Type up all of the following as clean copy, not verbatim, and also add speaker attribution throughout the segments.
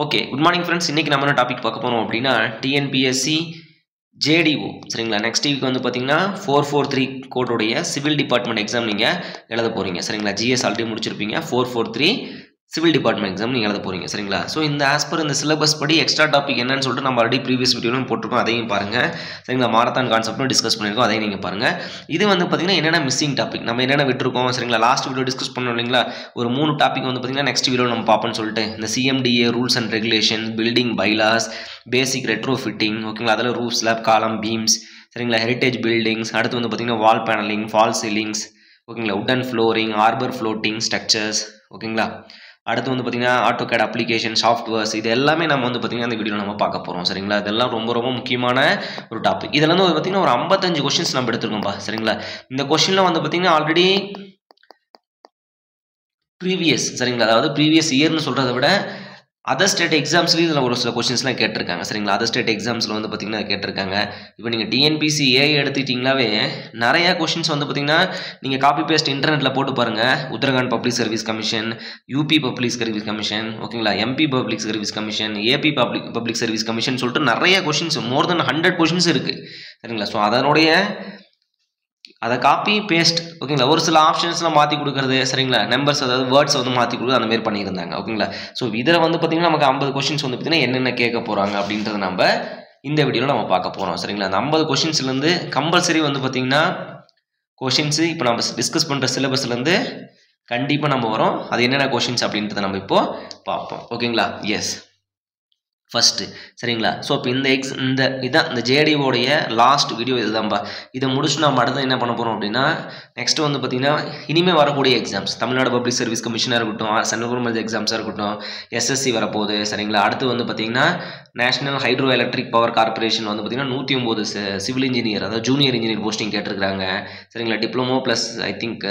Speaker 1: Okay good morning friends. இன்றைக்கி நம்ம என்ன டாபிக் பார்க்க போகிறோம் அப்படின்னா டிஎன்பிஎஸ்சி ஜேடிஓ சரிங்களா. நெக்ஸ்ட் வீக் வந்து பார்த்தீங்கன்னா 443 கோடுடைய சிவில் டிபார்ட்மெண்ட் எக்ஸாம் நீங்கள் எழுத போகிறீங்க சரிங்களா. ஜிஎஸ் ஆல்ரெடி முடிச்சிருப்பீங்க. 443 சிவில் டிபார்ட்மெண்ட் எக்ஸாம் நீங்கள் எழுத போகிறீங்க சரிங்களா. ஸோ இந்த ஆஸ் பர் இந்த சிலபஸ் படி எக்ஸ்ட்ரா டாபிக் என்னன்னு சொல்லிட்டு நம்ம ஆல்ரெடி ப்ரீவியஸ் வீடியோவும் போட்டிருக்கோம், அதையும் பாருங்கள் சரிங்களா. மாரத்தான் கான்செப்ட்டும் டிஸ்கஸ் பண்ணியிருக்கோம், அதையும் நீங்கள் பாருங்கள். இது வந்து பார்த்தீங்கன்னா என்னென்ன மிஸ்ஸிங் டாபிக் நம்ம என்னென்ன விட்டுருக்கோம் சரிங்களா. லாஸ்ட் வீடியோ டிஸ்கஸ் பண்ணோம் இல்லைங்களா. ஒரு 3 டாபிக் வந்து பார்த்தீங்கன்னா நெக்ஸ்ட் வீடியோ நம்ம பார்ப்போம்னு சொல்லிட்டு இந்த CMDA rules and regulation, building bylaws, basic retro fitting ஓகேங்களா. அதில் ரூஃப் ஸ்லாப் காலம் பீம்ஸ் சரிங்களா, ஹெரிட்டேஜ் பில்டிங்ஸ், அடுத்து வந்து பார்த்தீங்கன்னா வால் பேனலிங், ஃபால் சீலிங்ஸ் ஓகேங்களா, wooden flooring, Arbor floating structures ஓகேங்களா. அடுத்து வந்து பார்த்தீங்கன்னா ஆட்டோகேட் அப்ளிகேஷன், சாஃப்ட்வேர்ஸ், இது எல்லாமே நம்ம வந்து பார்த்தீங்கன்னா அந்த வீடியோ நம்ம பார்க்க போகிறோம் சரிங்களா. இதெல்லாம் ரொம்ப ரொம்ப முக்கியமான ஒரு டாபிக். இதில் வந்து பார்த்தீங்கன்னா ஒரு 55 கொஸ்டின்ஸ் நம்ம எடுத்துருக்கோம்ப்பா சரிங்களா. இந்த கொஸ்டினில் வந்து பார்த்தீங்கன்னா ஆல்ரெடி ப்ரீவியஸ் சரிங்களா, அதாவது ப்ரீவியஸ் இயர்னு சொல்கிறத விட அதர் ஸ்டேட் எக்ஸாம்ஸ்லேயும் இதில் ஒரு சில கொஸ்டின்ஸ்லாம் கேட்டிருக்காங்க சரிங்களா. அதர் ஸ்டேட் எக்ஸாம்ஸில் வந்து பார்த்திங்கன்னா கேட்டிருக்காங்க. இப்போ நீங்கள் டிஎன்பிசி ஏஐ எடுத்துக்கிட்டிங்களாவே நிறையா கொஸ்டின்ஸ் வந்து பார்த்திங்கன்னா நீங்கள் காப்பி பேஸ்ட் இன்டர்நெட்டில் போட்டு பாருங்கள். Uttarakhand public service commission, UP public service commission ஓகேங்களா, MP public service commission, AP public service commission சொல்லிட்டு நிறைய கொஸ்டின்ஸ், மோர் தென் 100 கொஸ்டின்ஸ் இருக்குது சரிங்களா. ஸோ அதனுடைய அதை காப்பி பேஸ்ட் ஓகேங்களா, ஒரு சில ஆப்ஷன்ஸ்லாம் மாற்றி கொடுக்குறது சரிங்களா, நம்பர்ஸ் அதாவது வேர்ட்ஸ் வந்து மாற்றி கொடுக்குறது அந்த மாதிரி பண்ணியிருந்தாங்க ஓகேங்களா. ஸோ இதில் வந்து பார்த்திங்கன்னா நமக்கு 50 கொஸ்டின்ஸ் வந்து பார்த்திங்கன்னா என்னென்ன கேட்க போகிறாங்க அப்படின்றத நம்ம இந்த வீடியோவில் நம்ம பார்க்க போகிறோம் சரிங்களா. அந்த 50 கொஸ்டின்ஸ்லேருந்து கம்பல்சரி வந்து பார்த்திங்கன்னா கொஷின்ஸு இப்போ நம்ம டிஸ்கஸ் பண்ணுற சிலபஸ்லேருந்து கண்டிப்பாக நம்ம வரும். அது என்னென்ன கொஷின்ஸ் அப்படின்றத நம்ம இப்போது பார்ப்போம் ஓகேங்களா. எஸ் ஃபஸ்ட்டு சரிங்களா. ஸோ இப்போ இதான் இந்த ஜேடிஓடைய லாஸ்ட் வீடியோ இதுதான்ப்பா. இதை முடிச்சு நம்ம அடுத்து என்ன பண்ண போகிறோம் அப்படின்னா நெக்ஸ்ட் வந்து பார்த்திங்கன்னா இனிமேல் வரக்கூடிய எக்ஸாம்ஸ், தமிழ்நாடு பப்ளிக் சர்வீஸ் கமிஷனாக இருக்கட்டும், சென்ட்ரல் கவர்மெண்ட் எக்ஸாம்ஸாக இருக்கட்டும், எஸ்எஸ்சி வரப்போகுது சரிங்களா. அடுத்து வந்து பார்த்திங்கன்னா national hydro electric power corporation வந்து பார்த்திங்கன்னா 109 சிவில் இன்ஜினியர் அதாவது ஜூனியர் இன்ஜினியர் போஸ்டிங் கேட்டிருக்காங்க சரிங்களா. Diploma plus I think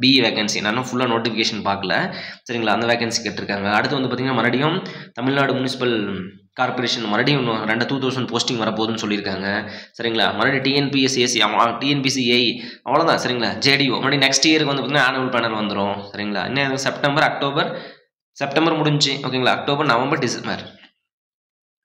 Speaker 1: BE vacancy, நான் ஃபுல்லாக நோட்டிஃபிகேஷன் பார்க்கல சரிங்களா. அந்த வேகன்சி கேட்டிருக்காங்க. அடுத்து வந்து பார்த்திங்கன்னா மறுபடியும் தமிழ்நாடு முனிசிபல் கார்பரேஷன் மறுபடியும் 2000 போஸ்டிங் வரப்போகுதுன்னு சொல்லியிருக்காங்க சரிங்களா. மறுபடியும் டிஎன்பிசி ஏஐ அவ்வளோதான் சரிங்களா. ஜேடிஓ மறுபடியும் நெக்ஸ்ட் இயருக்கு வந்து பார்த்திங்கன்னா ஆனுவல் பேனல் வந்துடும் சரிங்களா. இன்னும் செப்டம்பர் முடிஞ்சு ஓகேங்களா. அக்டோபர், நவம்பர், டிசம்பர்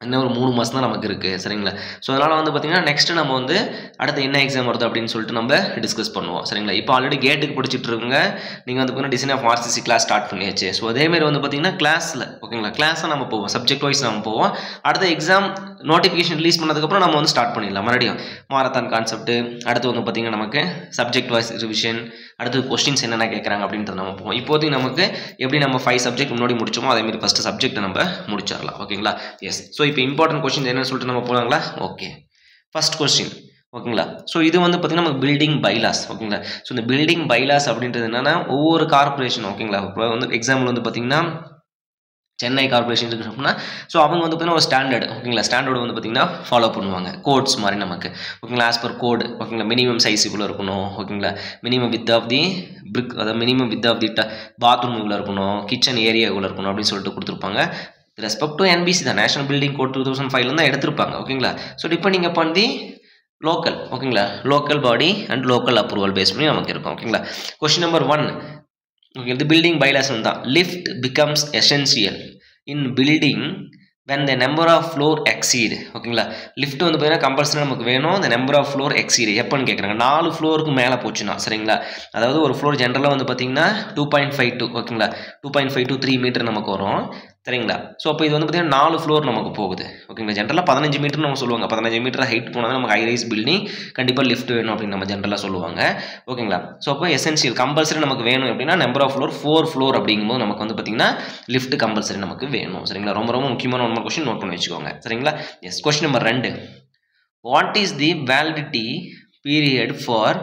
Speaker 1: இன்னும் ஒரு 3 மாதம் தான் நமக்கு இருக்குது சரிங்களா. ஸோ அதனால் வந்து பார்த்திங்கன்னா நெக்ஸ்ட்டு நம்ம வந்து அடுத்து என்ன எக்ஸாம் வருது அப்படின்னு சொல்லிட்டு நம்ம டிஸ்கஸ் பண்ணுவோம் சரிங்களா. இப்போ ஆல்ரெடி கேட்டுக்கு படிச்சுட்டு இருக்கோங்க. நீங்கள் வந்து பார்த்தீங்கன்னா design of RCC class start பண்ணியாச்சு. ஸோ அதேமாதிரி வந்து பார்த்திங்கன்னா கிளாஸில் ஓகேங்களா, கிளாஸை நம்ம போவோம், சப்ஜெக்ட் வைஸ் நம்ம போவோம். அடுத்த எக்ஸாம் நோட்டிஃபிகேஷன் ரிலீஸ் பண்ணதுக்கப்புறம் நம்ம வந்து ஸ்டார்ட் பண்ணிடலாம் மறுபடியும் மாரத்தான் கான்செப்ட்டு. அடுத்து வந்து பார்த்திங்கன்னா நமக்கு சப்ஜெக்ட் வைஸ் ரிவிஷன், அடுத்து கொஸ்டின்ஸ் என்னென்ன கேட்குறாங்க அப்படின்றத நம்ம போவோம். இப்போதைக்கு நமக்கு எப்படி நம்ம 5 சப்ஜெக்ட் முன்னாடி முடிச்சோமோ அதேமாதிரி ஃபஸ்ட்டு சப்ஜெக்ட்டை நம்ம முடிச்சிடலாம் ஓகேங்களா. எஸ் ஸோ இப்போ இம்பார்ட்டன்ட் கொஸ்டின் என்னன்னு சொல்லிட்டு நம்ம போகலாங்களா. ஓகே ஃபர்ஸ்ட் கொஸ்டின் ஓகேங்களா. ஸோ இது வந்து பார்த்திங்கன்னா நமக்கு பில்டிங் பைலாஸ் ஓகேங்களா. ஸோ இந்த பில்டிங் பைலாஸ் அப்படின்றது என்னென்னா ஒவ்வொரு கார்பரேஷன் ஓகேங்களா. இப்போ வந்து எக்ஸாம்பிள் வந்து பார்த்திங்கன்னா சென்னை கார்பரேஷன் இருக்குது அப்படின்னா ஸோ அவங்க வந்து பார்த்திங்கன்னா ஒரு ஸ்டாண்டர்டு ஓகேங்களா, ஸ்டாண்டர்டு வந்து பார்த்திங்கன்னா ஃபாலோ பண்ணுவாங்க. கோட்ஸ் மாதிரி நமக்கு ஓகேங்களா, ஆஸ் பர் கோடு ஓகேங்களா. மினிமம் சைஸ் இவ்வளோ இருக்கணும் ஓகேங்களா, minimum width of the brick அதாவது minimum width of the bathroom இவ்வளோ இருக்கணும், கிச்சன் ஏரியா இவ்வளோ இருக்கணும் அப்படின்னு சொல்லிட்டு கொடுத்துருப்பாங்க. ரெஸ்பெக்ட் டு என்பிசி தான், நேஷனல் பில்டிங் கோட் 2005 தான் எடுத்திருப்பாங்க ஓகேங்களா. So depending upon the local ஓகேங்களா, local body and local approval base பண்ணி நமக்கு இருக்கும் ஓகேங்களா. கொஸ்டின் நம்பர் 1 ஓகே, இந்த பில்டிங் பைலாஸ் தான். Lift becomes essential in building when the number of floor exceed ஓகேங்களா. லிஃப்ட் வந்து பார்த்தீங்கன்னா கம்பல்சரி நமக்கு வேணும். the number of floor exceed எப்போன்னு கேட்குறாங்க, 4 ஃப்ளோருக்கு மேலே போச்சுன்னா சரிங்களா. அதாவது ஒரு ஃப்ளோர் ஜென்ரலாக வந்து பார்த்தீங்கன்னா 2.52 ஓகேங்களா, 2.5 to 3 மீட்டர் நமக்கு வரும் சரிங்களா. ஸோ அப்போ இது வந்து பார்த்தீங்கன்னா 4 ஃப்ளோர் நமக்கு போகுது ஓகேங்களா. ஜென்ரலாக 15 மீட்டர்னு நம்ம சொல்லுவாங்க. 15 மீட்டர் ஹைட் போனால் நமக்கு ஹை ரைஸ் பில்டிங் கண்டிப்பாக லிஃப்ட் வேணும் அப்படின்னு நம்ம ஜென்ரலாக சொல்லுவாங்க ஓகேங்களா. ஸோ அப்போ எசென்சியல் கம்பல்சரி நமக்கு வேணும் அப்படின்னா நம்பர் ஆஃப் ஃப்ளோர் 4 ஃப்ளோர் அப்படிங்கும்போது நமக்கு வந்து பார்த்தீங்கன்னா லிஃப்ட் கம்பல்சரி நமக்கு வேணும் சரிங்களா. ரொம்ப ரொம்ப முக்கியமான ஒரு கொஸ்டின் நோட் பண்ணி வச்சுக்கோங்க சரிங்களா. Yes question number 2 what is the validity period for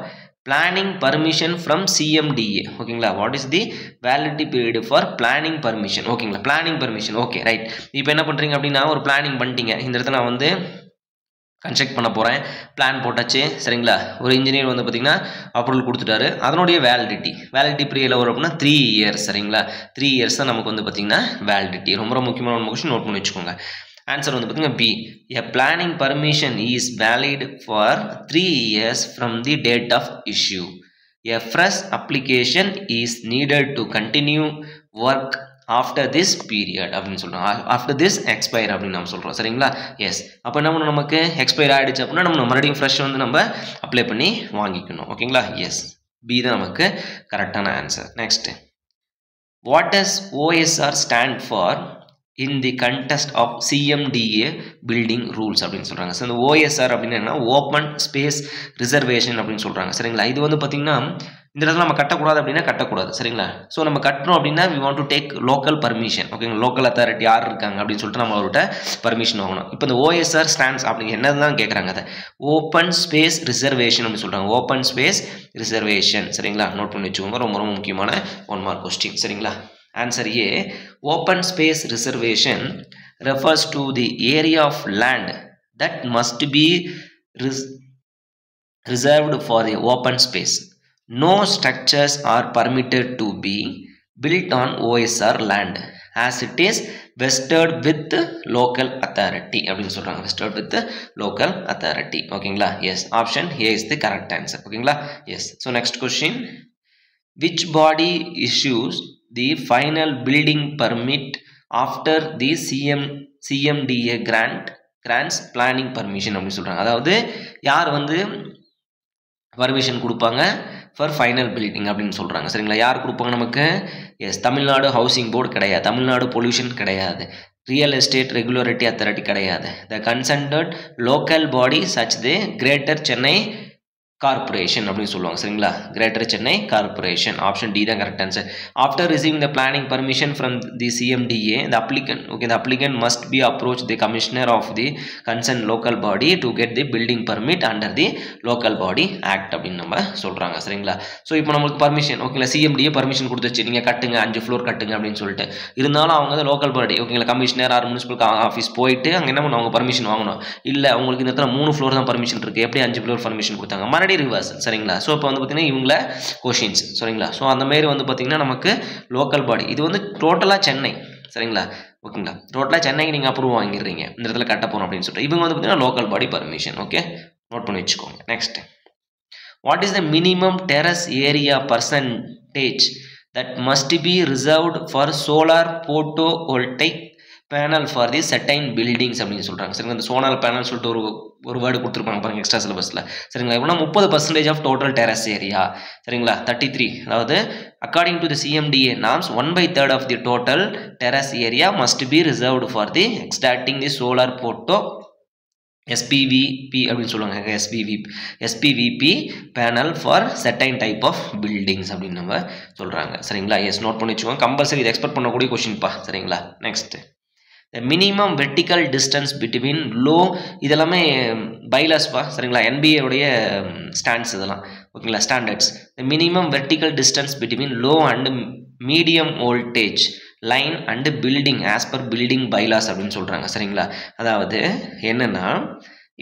Speaker 1: planning permission from CMDA ஓகேங்களா. What is the validity period for planning permission ஓகேங்களா. Planning permission okay right. இப்போ என்ன பண்ணுறீங்க அப்படின்னா ஒரு பிளானிங் பண்ணிட்டீங்க. இந்த இடத்துல நான் வந்து கன்ஸ்ட்ரக்ட் பண்ண போகிறேன், பிளான் போட்டாச்சு சரிங்களா. ஒரு இன்ஜினியர் வந்து பார்த்திங்கன்னா அப்ரூவல் கொடுத்துட்டாரு. அதனுடைய வேலிடிட்டி பீரியட் வரும் அப்படின்னா 3 இயர்ஸ் சரிங்களா. 3 இயர்ஸ் தான் நமக்கு வந்து பார்த்திங்கன்னா வேலிடிட்டி. ரொம்ப ரொம்ப முக்கியமான ஒரு கொஸ்டின் நோட் பண்ணி வச்சுக்கோங்க. ஆன்சர் வந்து பார்த்தீங்கன்னா B. A planning permission is valid for 3 years from the date of issue. A fresh application is needed to continue work after this period அப்படின்னு சொல்கிறோம். ஆஃப்டர் திஸ் எக்ஸ்பயர் அப்படின்னு நம்ம சொல்கிறோம். சரிங்களா? எஸ். அப்போ என்ன பண்ணணும், நமக்கு எக்ஸ்பயர் ஆகிடுச்சு அப்படின்னா நம்ம மறுபடியும் ஃப்ரெஷ் வந்து நம்ம அப்ளை பண்ணி வாங்கிக்கணும். ஓகேங்களா? எஸ், பி தான் நமக்கு கரெக்டான answer. Next, what does OSR stand for in the context of CMDA building rules அப்படின்னு சொல்கிறாங்க. ஸோ இந்த OSR அப்படின்னு என்ன, ஓப்பன் ஸ்பேஸ் ரிசர்வேஷன் அப்படின்னு சொல்கிறாங்க. சரிங்களா? இது வந்து பார்த்திங்கன்னா இந்த இடத்துல நம்ம கட்டக்கூடாது அப்படின்னா கட்டக்கூடாது. சரிங்களா? ஸோ நம்ம கட்டணும் அப்படின்னா we want to take local permission. ஓகேங்களா? லோக்கல் அத்தாரிட்டி யார் இருக்காங்க அப்படின்னு சொல்லிட்டு நம்ம அவர்கிட்ட பர்மிஷன் வாங்கணும். இப்போ இந்த OSR ஸ்டாண்ட்ஸ் அப்படிங்க என்னதுதான் கேட்குறாங்க. அதை ஓப்பன் ஸ்பேஸ் ரிசர்வேஷன் அப்படின்னு சொல்கிறாங்க. Open space reservation. சரிங்களா? நோட் பண்ணி வச்சுக்கோங்க, ரொம்ப ரொம்ப முக்கியமான 1 மார்க் கொஸ்டின். சரிங்களா? Answer A, open space reservation refers to the area of land that must be reserved for the open space. No structures are permitted to be built on OSR land as it is vested with the local authority அப்படின்னு சொல்றாங்க. vested with the local authority. ஓகேங்களா? Yes, option A is the correct answer. ஓகேங்களா? Yes. So next question, which body issues the final building permit after the CMDA grants planning permission அப்படின்னு சொல்றாங்க. அதாவது யார் வந்து permission கொடுப்பாங்க ஃபார் ஃபைனல் பில்டிங் அப்படின்னு சொல்றாங்க. சரிங்களா? யார் கொடுப்பாங்க நமக்கு? எஸ், தமிழ்நாடு ஹவுசிங் போர்டு கிடையாது, தமிழ்நாடு பொல்யூஷன் கிடையாது, ரியல் எஸ்டேட் ரெகுலேட்டரி அத்தாரிட்டி கிடையாது. The concerned local body such the greater Chennai corporation அப்படின்னு சொல்லுவாங்க. சரிங்களா? Greater Chennai corporation. Option D தான் correct answer. After receiving the planning permission from the CMDA, the applicant must be approach the commissioner of the concerned local body to get the building permit under the local body act அப்படின்னு நம்ம சொல்றாங்க. சரிங்களா? So இப்போ நம்மளுக்கு permission, ஓகேங்களா, CMDA permission கொடுத்துச்சு, நீங்கள் கட்டுங்க 5 ஃப்ளோர் கட்டுங்க அப்படின்னு சொல்லிட்டு. இருந்தாலும் அவங்க வந்து லோக்கல் பாடி, ஓகேங்களா, கமிஷனர் ஆர் முனிசிபல் ஆஃபீஸ் போயிட்டு அங்கே என்ன பண்ணுவாங்க, பர்மிஷன் வாங்கணும். இல்லை உங்களுக்கு இந்த இடத்துல 3 ஃப்ளோர் தான் பர்மிஷன் இருக்குது, எப்படி 5 ஃப்ளோர் பர்மிஷன் கொடுத்தாங்க, ரிவர்ஸ். சரிங்களா? ஸோ இப்போ வந்து பார்த்தீங்கன்னா இவங்கள கொஷின்ஸ். சரிங்களா? ஸோ அந்த மாதிரி வந்து பார்த்தீங்கன்னா நமக்கு லோக்கல் பாடி, இது வந்து டோட்டலாக சென்னை. சரிங்களா? ஓகேங்களா? டோட்டலாக சென்னைக்கு நீங்கள் அப்ரூவ் வாங்கிடுறீங்க, இந்த இடத்துல கட்ட போகிறோம் அப்படின்னு சொல்லிட்டு. இவங்க வந்து பார்த்தீங்கன்னா local body permission. Okay, note பண்ணி வச்சுக்கோங்க. Next, what is the minimum terrace area percentage that must be reserved for solar photovoltaic panel for the certain buildings அப்படின்னு சொல்கிறாங்க. சரிங்களா? இந்த சோலார் பேனல் சொல்லிட்டு ஒரு வேர்டு கொடுத்துருப்பாங்க பாருங்க எக்ஸ்ட்ரா சிலபஸில். சரிங்களா? எப்படின்னா 30% ஆஃப் டோட்டல் டெரஸ் ஏரியா. சரிங்களா? 33. அதாவது according to the CMDA norms 1/3 of the total terrace area must be reserved for the extracting the solar photo SPVP அப்படின்னு சொல்லுவாங்க. SPVP panel for certain type of buildings அப்படின்னு நம்ம சொல்கிறாங்க. சரிங்களா? S, note பண்ணி வச்சுக்கோங்க, கம்பல்சரி இது எக்ஸ்பெக்ட் பண்ணக்கூடிய கொஸ்டின்ப்பா. சரிங்களா? Next, the minimum vertical distance between low, இதெல்லாமே பைலாஸ்பா. சரிங்களா? NBA உடைய ஸ்டாண்ட்ஸ் இதெல்லாம். ஓகேங்களா? Standards. the minimum vertical distance between low and medium voltage line and building as per building bylaws அப்படின்னு சொல்கிறாங்க. சரிங்களா? அதாவது என்னென்னா,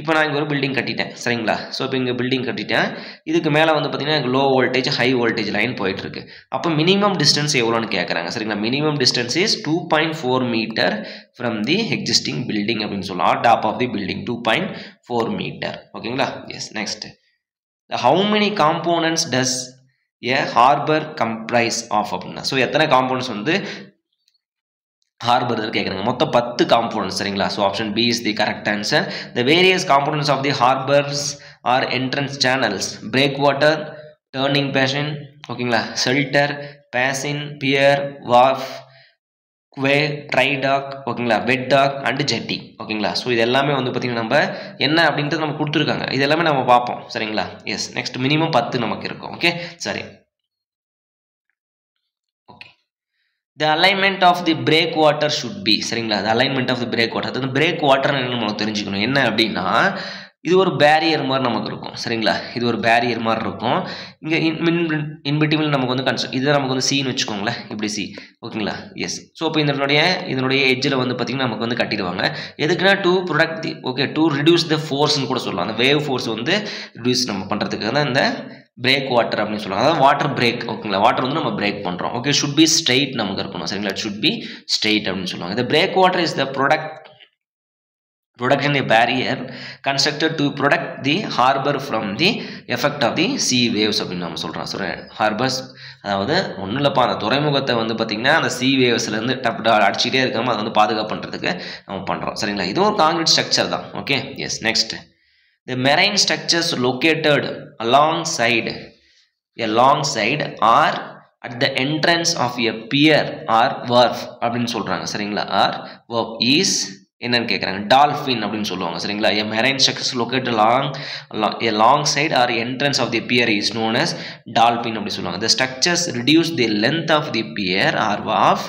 Speaker 1: இப்போ நான் இங்கே ஒரு பில்டிங் கட்டிட்டேன். சரிங்களா? ஸோ இப்போ இங்கே பில்டிங் கட்டிட்டேன், இதுக்கு மேலே வந்து பார்த்தீங்கன்னா low voltage high voltage line போயிட்டுருக்கு. அப்போ மினிமம் டிஸ்டன்ஸ் எவ்வளோன்னு கேட்குறாங்க. சரிங்களா? Minimum distance is 2.4 metre from the existing building அப்படின்னு சொல்லலாம். Top of the building 2.4 metre. ஓகேங்களா? Yes. Next, how many components does a harbour comprise of அப்படின்னா, ஸோ எத்தனை காம்போனன்ட்ஸ் வந்து ஹார்பர் கேட்குறாங்க. மொத்தம் 10 காம்போனன்ட்ஸ். சரிங்களா? So option B is the correct answer. The various components of the harbours are entrance channels, breakwater, turning basin, ஓகேங்களா, shelter, basin, pier, wharf, quay, dry dock, ஓகேங்களா, wet talk and ஜெட்டி. ஓகேங்களா? So இது எல்லாமே வந்து பார்த்திங்கன்னா நம்ம என்ன அப்படின்றது நம்ம கொடுத்துருக்காங்க, இது எல்லாமே நம்ம பார்ப்போம். சரிங்களா? எஸ். நெக்ஸ்ட், மினிமம் 10 நமக்கு இருக்கும். ஓகே, சரி. The alignment of the breakwater should be. சரிங்களா? the alignment of the breakwater, அது breakwater நம்ம தெரிஞ்சுக்கணும். என்ன அப்படின்னா, இது ஒரு பேரியர் மாதிரி நமக்கு இருக்கும். சரிங்களா? இது ஒரு பேரியர் மாதிரி இருக்கும். இங்கே இன்பிட்வீன் நமக்கு வந்து இதை நமக்கு வந்து சீன்னு வச்சுக்கோங்களேன், இப்படி சி. ஓகேங்களா? எஸ். ஸோ இப்போ இதனுடைய எட்ஜில் வந்து பார்த்திங்கன்னா நமக்கு வந்து கட்டிடுவாங்க. எதுக்குன்னா to protect the, okay, to reduce the ஃபோர்ஸ்ன்னு கூட சொல்லலாம். அந்த வேவ் ஃபோர்ஸ் வந்து ரிடியூஸ் நம்ம பண்ணுறதுக்காக தான் இந்த பிரேக் வாட்டர் அப்படின்னு சொல்லுவாங்க. அதாவது வாட்டர் பிரேக். ஓகேங்களா? வாட்டர் வந்து நம்ம பிரேக் பண்ணுறோம். ஓகே, ஷுட் பி ஸ்ட்ரெயிட் நமக்கு இருக்கணும். சரிங்களா? ஷுட் பி ஸ்ட்ரெயிட் அப்படின்னு சொல்லுவாங்க. இந்த break water is the product production a barrier constructed to protect the harbor from the effect of the sea waves அப்படின்னு நம்ம சொல்கிறோம். ஸோ ஹார்பர்ஸ் அதாவது ஒன்றும் இல்லைப்பா அந்த துறைமுகத்தை வந்து பார்த்திங்கன்னா அந்த sea wavesலேருந்து டப்டா அடிச்சுட்டே இருக்காமல் அதை வந்து பாதுகாப்பு பண்ணுறதுக்கு நம்ம பண்ணுறோம். சரிங்களா, இதுவும் ஒரு காங்கிரீட் ஸ்ட்ரக்சர் தான். Okay, yes. Next, the marine structures located alongside or at the entrance of a pier or wharf அப்படின்னு சொல்கிறாங்க. சரிங்களா, ஆர் wharf is என்னன்னு கேட்குறாங்க, டால்ஃபின் அப்படின்னு சொல்லுவாங்க. சரிங்களா, a marine structure located alongside or entrance of the pier is known as dolphin அப்படி சொல்லுவாங்க. The structures reduce the length of the pier or wharf,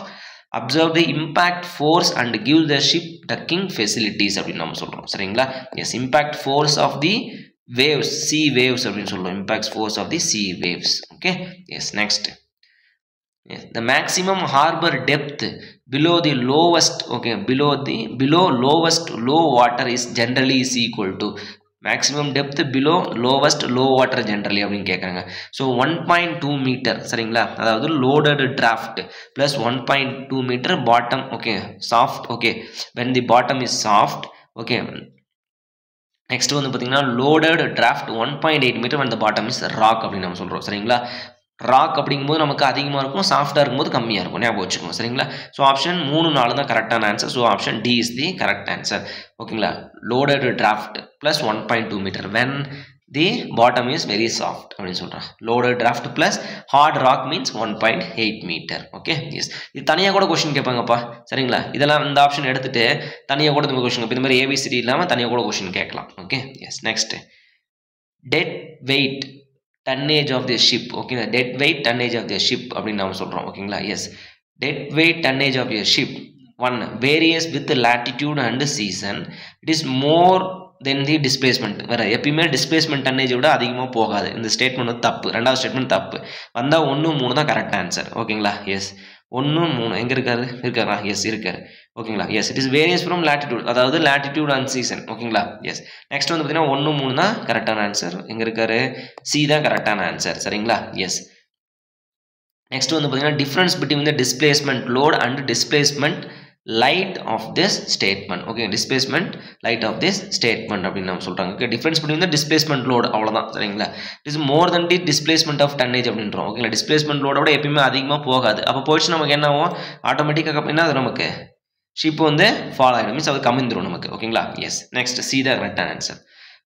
Speaker 1: observe the impact force and give the ship ducking facilities அப்படின்னு நம்ம சொல்கிறோம். சரிங்களா, yes, impact force of the waves, sea waves அப்படின்னு சொல்லுவோம், impact force of the sea waves. Okay, yes. Next, yes, the maximum harbor depth below the lowest, okay, below lowest low water is generally is equal to maximum depth below lowest low water generally அப்படின்னு கேட்குறாங்க. So 1.2 metre. சரிங்களா, அதாவது loaded draft plus 1.2 metre bottom. Okay, soft. Okay, when the bottom is soft. Okay, next வந்து பார்த்தீங்கன்னா loaded draft 1.8 metre when the bottom is rock அப்படின்னு நம்ம சொல்கிறோம். சரிங்களா, ராக் அப்படிங்கும்போது நமக்கு அதிகமாக இருக்கும், சாஃப்டாக இருக்கும்போது கம்மியாக இருக்கும், ஞாபகம் வச்சுக்கோங்க. சரிங்களா, ஸோ ஆப்ஷன் 3, 4 தான் கரெக்டான answer. So option D is the correct answer. ஓகேங்களா, loaded draft plus 1.2 metre when the bottom is very soft அப்படின்னு சொல்கிறேன். Loaded draft plus hard rock means 1.8 metre. Okay, yes. இது தனியாக கூட கொஸ்டின் கேட்பாங்கப்பா. சரிங்களா, இதெல்லாம் இந்த ஆப்ஷன் எடுத்துகிட்டு தனியாக கூட இந்த கொஸ்டின் இப்போ இந்த மாதிரி ஏபிசிடி இல்லாமல் தனியாக கூட கொஸ்டின் கேட்கலாம். Okay, yes. Next, dead weight tonnage of the ship. Okay, the dead weight tonnage of the ship அப்படின்னு நாம சொல்றோம். ஓகேங்களா, S. dead weight tonnage of a ship one varies with latitude and season. It is more than the displacement. வேற எப்பயுமே displacement tonnage விட அதிகமாக போகாது. இந்த ஸ்டேட்மெண்ட் வந்து தப்பு. ரெண்டாவது ஸ்டேட்மெண்ட் தப்பு. வந்தால் 1, 3 தான் கரெக்ட் ஆன்சர். ஓகேங்களா, எஸ். 1, 3 எங்கே இருக்காரா? எஸ், இருக்காரு. ஓகேங்களா, yes. It is varies from latitude, அதாவது latitude அண்ட் சீசன். ஓகேங்களா, எஸ். நெக்ஸ்ட் வந்து பார்த்தீங்கன்னா 1, 3 தான் கரெக்டான ஆன்சர். எங்கே இருக்காரு? சி தான் கரெக்டான ஆன்சர். சரிங்களா, எஸ். நெக்ஸ்ட் வந்து பார்த்தீங்கன்னா difference between the displacement load and displacement light of this statement. Okay, displacement light of this statement அப்படின்னு நம்ம சொல்கிறாங்க. Okay, difference between the displacement load, அவ்வளோதான். சரிங்களா, it is more than the displacement of tonnage அப்படின்றோம். ஓகேங்களா, displacement லோட எப்பயுமே அதிகமாக போகாது. அப்போ போயிடுச்சு நமக்கு என்ன ஆகும்? ஆட்டோமேட்டிக்காக அப்படின்னா அது நமக்கு ஷிப் வந்து ஃபால் ஆகிடும், மீன்ஸ் அது கமிந்துடும் நமக்கு. ஓகேங்களா, எஸ். நெக்ஸ்ட், சி த கரெக்டான answer.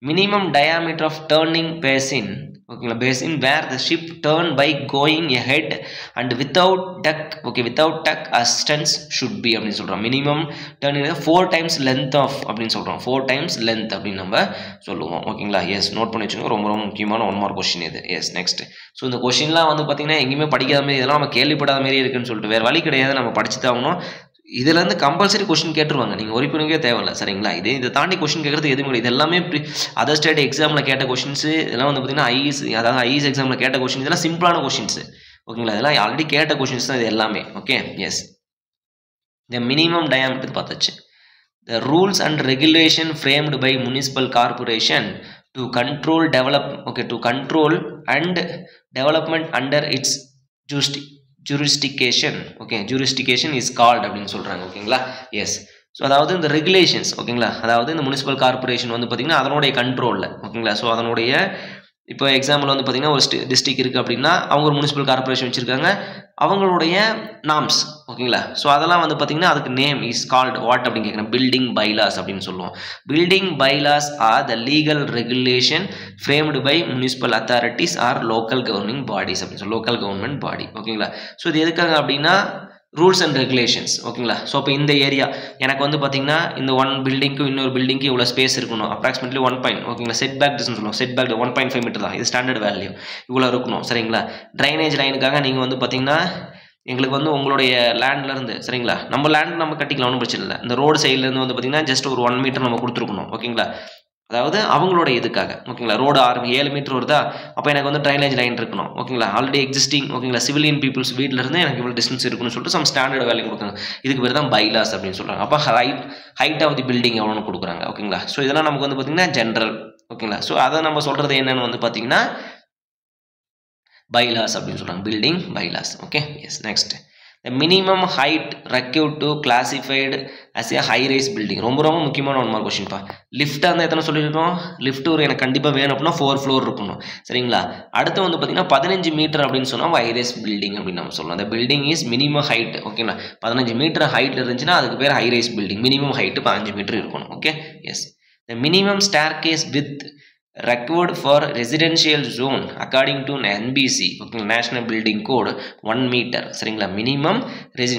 Speaker 1: Minimum diameter of turning basin. ஓகேங்களா, basin where the ship turn by going ahead and without tug. Okay, without tug assistance should be அப்படின்னு சொல்கிறோம். Minimum turning 4 times length of அப்படின்னு சொல்கிறோம். 4 times length அப்படின்னு நம்ம சொல்லுவோம். ஓகேங்களா, எஸ். நோட் பண்ணி வச்சுக்கோங்க, ரொம்ப ரொம்ப முக்கியமான 1 மார்க் கொஸ்டின் இது. எஸ். நெக்ஸ்ட், ஸோ இந்த கொஸ்டின்லாம் வந்து பார்த்தீங்கன்னா எங்கேயுமே படிக்காத மாதிரி, இதெல்லாம் நம்ம கேள்விப்படாத மாதிரி இருக்குன்னு சொல்லிட்டு வேறு வழி கிடையாது, நம்ம படிச்சு தான் ஆகணும். இதுலேருந்து கம்பல்சரி கொஸ்டின் கேட்டுருவாங்க, நீங்கள் ஒரி பண்ணிக்கவே தேவையில்லை. சரிங்களா, இதை தாண்டி கொஸ்டின் கேட்குறது எதுவும் கிடையாது. இது எல்லாமே அதர் ஸ்டேட் எக்ஸாமில் கேட்ட கொஸ்டின்ஸு, இதெல்லாம் வந்து பார்த்தீங்கன்னா அதாவது ஐஎஸ் எக்ஸாமில் கேட்ட கொஸ்டின், இதெல்லாம் சிம்பிளான கொஸ்டின்ஸு. ஓகேங்களா, இதெல்லாம் ஆல்ரெடி கேட்ட கொஸ்டின்ஸ் தான் இது எல்லாமே. Okay, yes. இந்த மினிமம் டயாமீட்டர் பார்த்தாச்சு. The rules and regulation framed by municipal corporation to control and development under its jurisdiction. Okay, jurisdiction is called அப்படின்னு சொல்கிறாங்க. ஓகேங்களா, எஸ். ஸோ அதாவது இந்த ரெகுலேஷன்ஸ். ஓகேங்களா, அதாவது இந்த முனிசிபல் கார்பரேஷன் வந்து பார்த்திங்கன்னா அதனுடைய கண்ட்ரோலில். ஓகேங்களா, ஸோ அதனுடைய இப்போ எக்ஸாம்பிள் வந்து பார்த்திங்கன்னா ஒரு டிஸ்ட்ரிக்ட் இருக்குது அப்படின்னா அவங்க ஒரு முனிசிபல் கார்பரேஷன் வச்சுருக்காங்க, அவங்களுடைய நாம்ஸ். ஓகேங்களா, ஸோ அதெல்லாம் வந்து பார்த்திங்கன்னா அதுக்கு நேம் இஸ் கால்ட் வாட் அப்படின்னு கேட்குறேன், பில்டிங் பைலாஸ் அப்படின்னு சொல்லுவோம். Building bylaws are the legal regulation framed by municipal authorities or local governing bodies அப்படின்னு சொல்லி லோக்கல் கவர்மெண்ட் பாடி. ஓகேங்களா, ஸோ இது எதுக்காக அப்படின்னா ரூல்ஸ் அண்ட் ரெகுலேஷன்ஸ். ஓகேங்களா, ஸோ இப்போ இந்த ஏரியா எனக்கு வந்து பார்த்தீங்கன்னா இந்த 1 பில்டிங்க்கு இன்னொரு பில்டிங்க்கு இவ்வளோ ஸ்பேஸ் இருக்கணும், அப்ராக்சிமேட்லி 1 பாயிண்ட். ஓகேங்களா, செட் பேக் டிஸ்டன்ஸ் சொல்லுவோம். செட் பேக் 1.5 மீட்டர் தான், இது ஸ்டாண்டர்ட் வேல்யூ, இவ்வளோ இருக்கணும். சரிங்களா, ட்ரைனேஜ் லைனுக்காக நீங்கள் வந்து பார்த்தீங்கன்னா எங்களுக்கு வந்து உங்களுடைய லேண்ட்லேருந்து, சரிங்களா, நம்ம லேண்ட் நம்ம கட்டிக்கலாம், ஒன்றும் பிரச்சனை இல்லை. இந்த ரோடு சைட்லேருந்து வந்து பார்த்தீங்கன்னா ஜஸ்ட் ஒரு 1 மீட்டர் நம்ம கொடுத்துருக்கணும். ஓகேங்களா, அதாவது அவங்களோட இதுக்காக. ஓகேங்களா, ரோடு 7 மீட்டர் வருதா, அப்போ எனக்கு வந்து ட்ரைனேஜ் லைன் இருக்கணும். ஓகேங்களா, ஆல்ரெடி எக்ஸிஸ்டிங். ஓகேங்களா, சிவிலியன் பீப்புள்ஸ் வீட்டிலேருந்து எனக்கு இவ்வளோ டிஸ்டன்ஸ் இருக்குன்னு சொல்லிட்டு சம் ஸ்டாண்டர்ட் வேல்யூ கொடுக்குறாங்க. இதுக்கு பேர் தான் பைலாஸ் அப்படின்னு சொல்கிறாங்க. அப்போ ஹைட் ஆஃப் தி பில்டிங் எவ்வளோன்னு கொடுக்குறாங்க. ஓகேங்களா, ஸோ இதெல்லாம் நமக்கு வந்து பார்த்தீங்கன்னா ஜென்ரல். ஓகேங்களா, ஸோ அதை நம்ம சொல்கிறது என்னென்னு வந்து பார்த்தீங்கன்னா பைலாஸ் அப்படின்னு சொல்கிறாங்க, building bylaws. Okay, yes. Next, The minimum height required to classified as a high rise building. ரொம்ப ரொம்ப முக்கியமான ஒன் மார்க் क्वेश्चन பா. லிஃப்ட் அந்த எத்தனை சொல்லிருக்கோம்? லிஃப்ட் ஒரு எனக்கு கண்டிப்பா வேணும் அப்படினா 4 ஃப்ளோர் இருக்கணும். சரிங்களா? அடுத்து வந்து பாத்தீங்கன்னா 15 மீட்டர் அப்படினு சொன்னா ஹை ரைஸ் பில்டிங் அப்படி நாம சொல்லலாம். The building is minimum height. ஓகேங்களா? 15 மீட்டர் ஹைட்ல இருந்துச்சுனா அதுக்கு பேர் high rise building. Minimum height 15 metre இருக்கணும். Okay? Yes. The minimum staircase width required for residential zone according to NBC, okay, National Building Code 1 meter. சரிங்களா? Minimum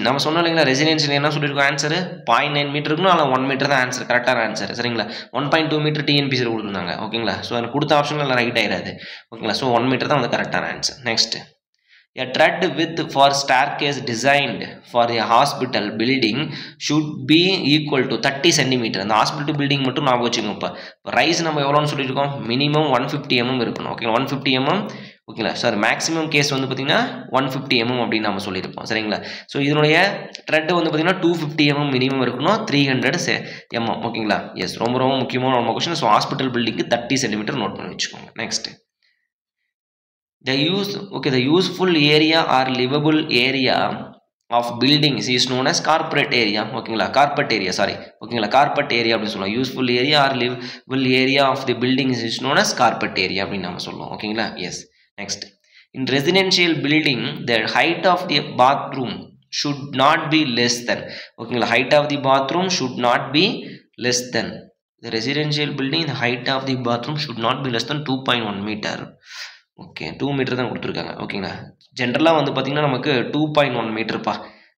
Speaker 1: நம்ம சொன்னோம் இல்லைங்களா, residential என்ன சொல்லியிருக்கோம் ஆன்சர் 0.9 மீட்டர் இருக்கணும், அல்ல 1 மீட்டர் தான் ஆன்சர், கரெக்டான ஆன்சர். சரிங்களா? 1.2 மீட்டர் டிஎன்பிசி கொடுத்துருந்தாங்க. ஓகேங்களா? ஸோ எனக்கு கொடுத்த ஆப்ஷன் எல்லாம் ரைட் ஆயிடாது. ஓகேங்களா? ஸோ 1 மீட்டர் தான் வந்து கரெக்டான answer. Next, a tread width for staircase designed for a hospital building should be equal to 30 cm. அந்த ஹாஸ்பிட்டல் பில்டிங் மட்டும் நான் வச்சுக்கோங்க. இப்போ ரைஸ் நம்ம எவ்வளோன்னு சொல்லியிருக்கோம்? மினிமம் 150 mm இருக்கணும். Okay, 150 mm. ஓகேங்களா சார்? மேக்ஸிமம் கேஸ் வந்து பார்த்தீங்கன்னா 150 mm அப்படின்னு நம்ம சொல்லியிருப்போம். சரிங்களா? ஸோ இதனுடைய த்ரெட் வந்து பார்த்தீங்கன்னா 250 mm மினிமம் இருக்கணும், 300 mm. ஓகேங்களா? எஸ், ரொம்ப ரொம்ப முக்கியமான ஒரு கொஸ்டின். ஸோ ஹாஸ்பிட்டல் பில்டிங்க்கு 30 cm நோட் பண்ணி வச்சுக்கோங்க. Next, the useful area or livable area of buildings is known as corporate area. ஓகேங்களா? Carpet area, sorry. ஓகேங்களா? கார்பெட் ஏரியா அப்படின்னு சொல்லுவோம். Useful area or livable area of the buildings is known as carpet area அப்படின்னு நம்ம சொல்லுவோம். ஓகேங்களா? Yes. Next, in residential building the height of the bathroom should not be less than. ஓகேங்களா? height of the bathroom should not be less than. The residential building, the height of the bathroom should not be less than 2.1 meter. Okay, 2 metre தான் கொடுத்துருக்காங்க. ஓகேங்களா? ஜென்ரலாக வந்து பார்த்தீங்கன்னா நமக்கு 2.1 மீட்டர்ப்பா.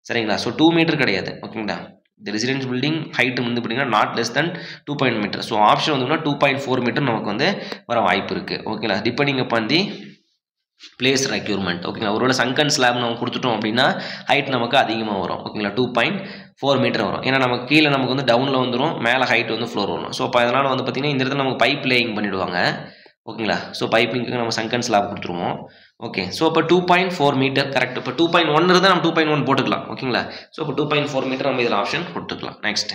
Speaker 1: சரிங்களா? So 2 metre கிடையாது. ஓகேங்களா? இந்த ரெசிடென்ஸ் பில்டிங் ஹைட் வந்து பார்த்தீங்கன்னா not less than 2.1 metre. So option வந்து 2.4 மீட்டர் நமக்கு வந்து வர வாய்ப்பு இருக்குது. ஓகேங்களா? Depending upon the place requirement. ஓகேங்களா? ஒருவேளை சங்கன் ஸ்லாப் நம்ம கொடுத்துட்டோம் அப்படின்னா ஹைட் நமக்கு அதிகமாக வரும். ஓகேங்களா? 2.4 மீட்டர் வரும். ஏன்னா நமக்கு கீழே நமக்கு வந்து டவுனில் வந்துடும், மேலே ஹைட் வந்து ஃப்ளோர் வரும். ஸோ அப்போ அதனால் வந்து பார்த்தீங்கன்னா இந்த இடத்துல நமக்கு பைப் லேயிங் பண்ணிவிடுவாங்க. ஓகேங்களா? ஸோ பைப்பிங்க்கு நம்ம சங்கன் ஸ்லாப் கொடுத்துருவோம். ஓகே, ஸோ இப்போ 2.4 மீட்டர் கரெக்ட். இப்போ 2.1 இருந்தால் நம்ம 2.1 போட்டுக்கலாம். ஓகேங்களா? ஸோ இப்போ 2.4 மீட்டர் நம்ம இதில் ஆப்ஷன் கொடுத்துக்கலாம். Next,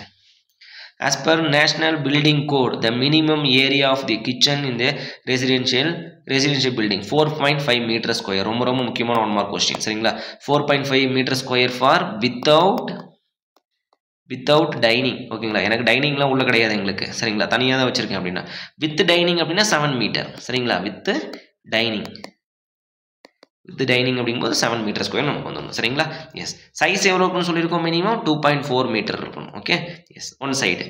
Speaker 1: as per National Building Code, the minimum area of the kitchen in the residential building 4.5 meter square. ரொம்ப ரொம்ப முக்கியமான ஒன் மார்க் கொஸ்டின். சரிங்களா? 4.5 meter square for without dining. ஓகேங்களா? எனக்கு டைனிங்லாம் உள்ள கிடையாது எங்களுக்கு. சரிங்களா? தனியாக தான் வச்சிருக்கேன். அப்படின்னா வித் டைனிங் அப்படின்னா 7 மீட்டர். சரிங்களா? வித் டைனிங் அப்படிங்கும்போது 7 மீட்டர் ஸ்கொயர் நமக்கு வந்துடும். சரிங்களா? எஸ். சைஸ் எவ்வளோ இருக்குன்னு சொல்லியிருக்கோம்? மினிமம் 2.4 மீட்டர் இருக்கணும். Okay, yes. One side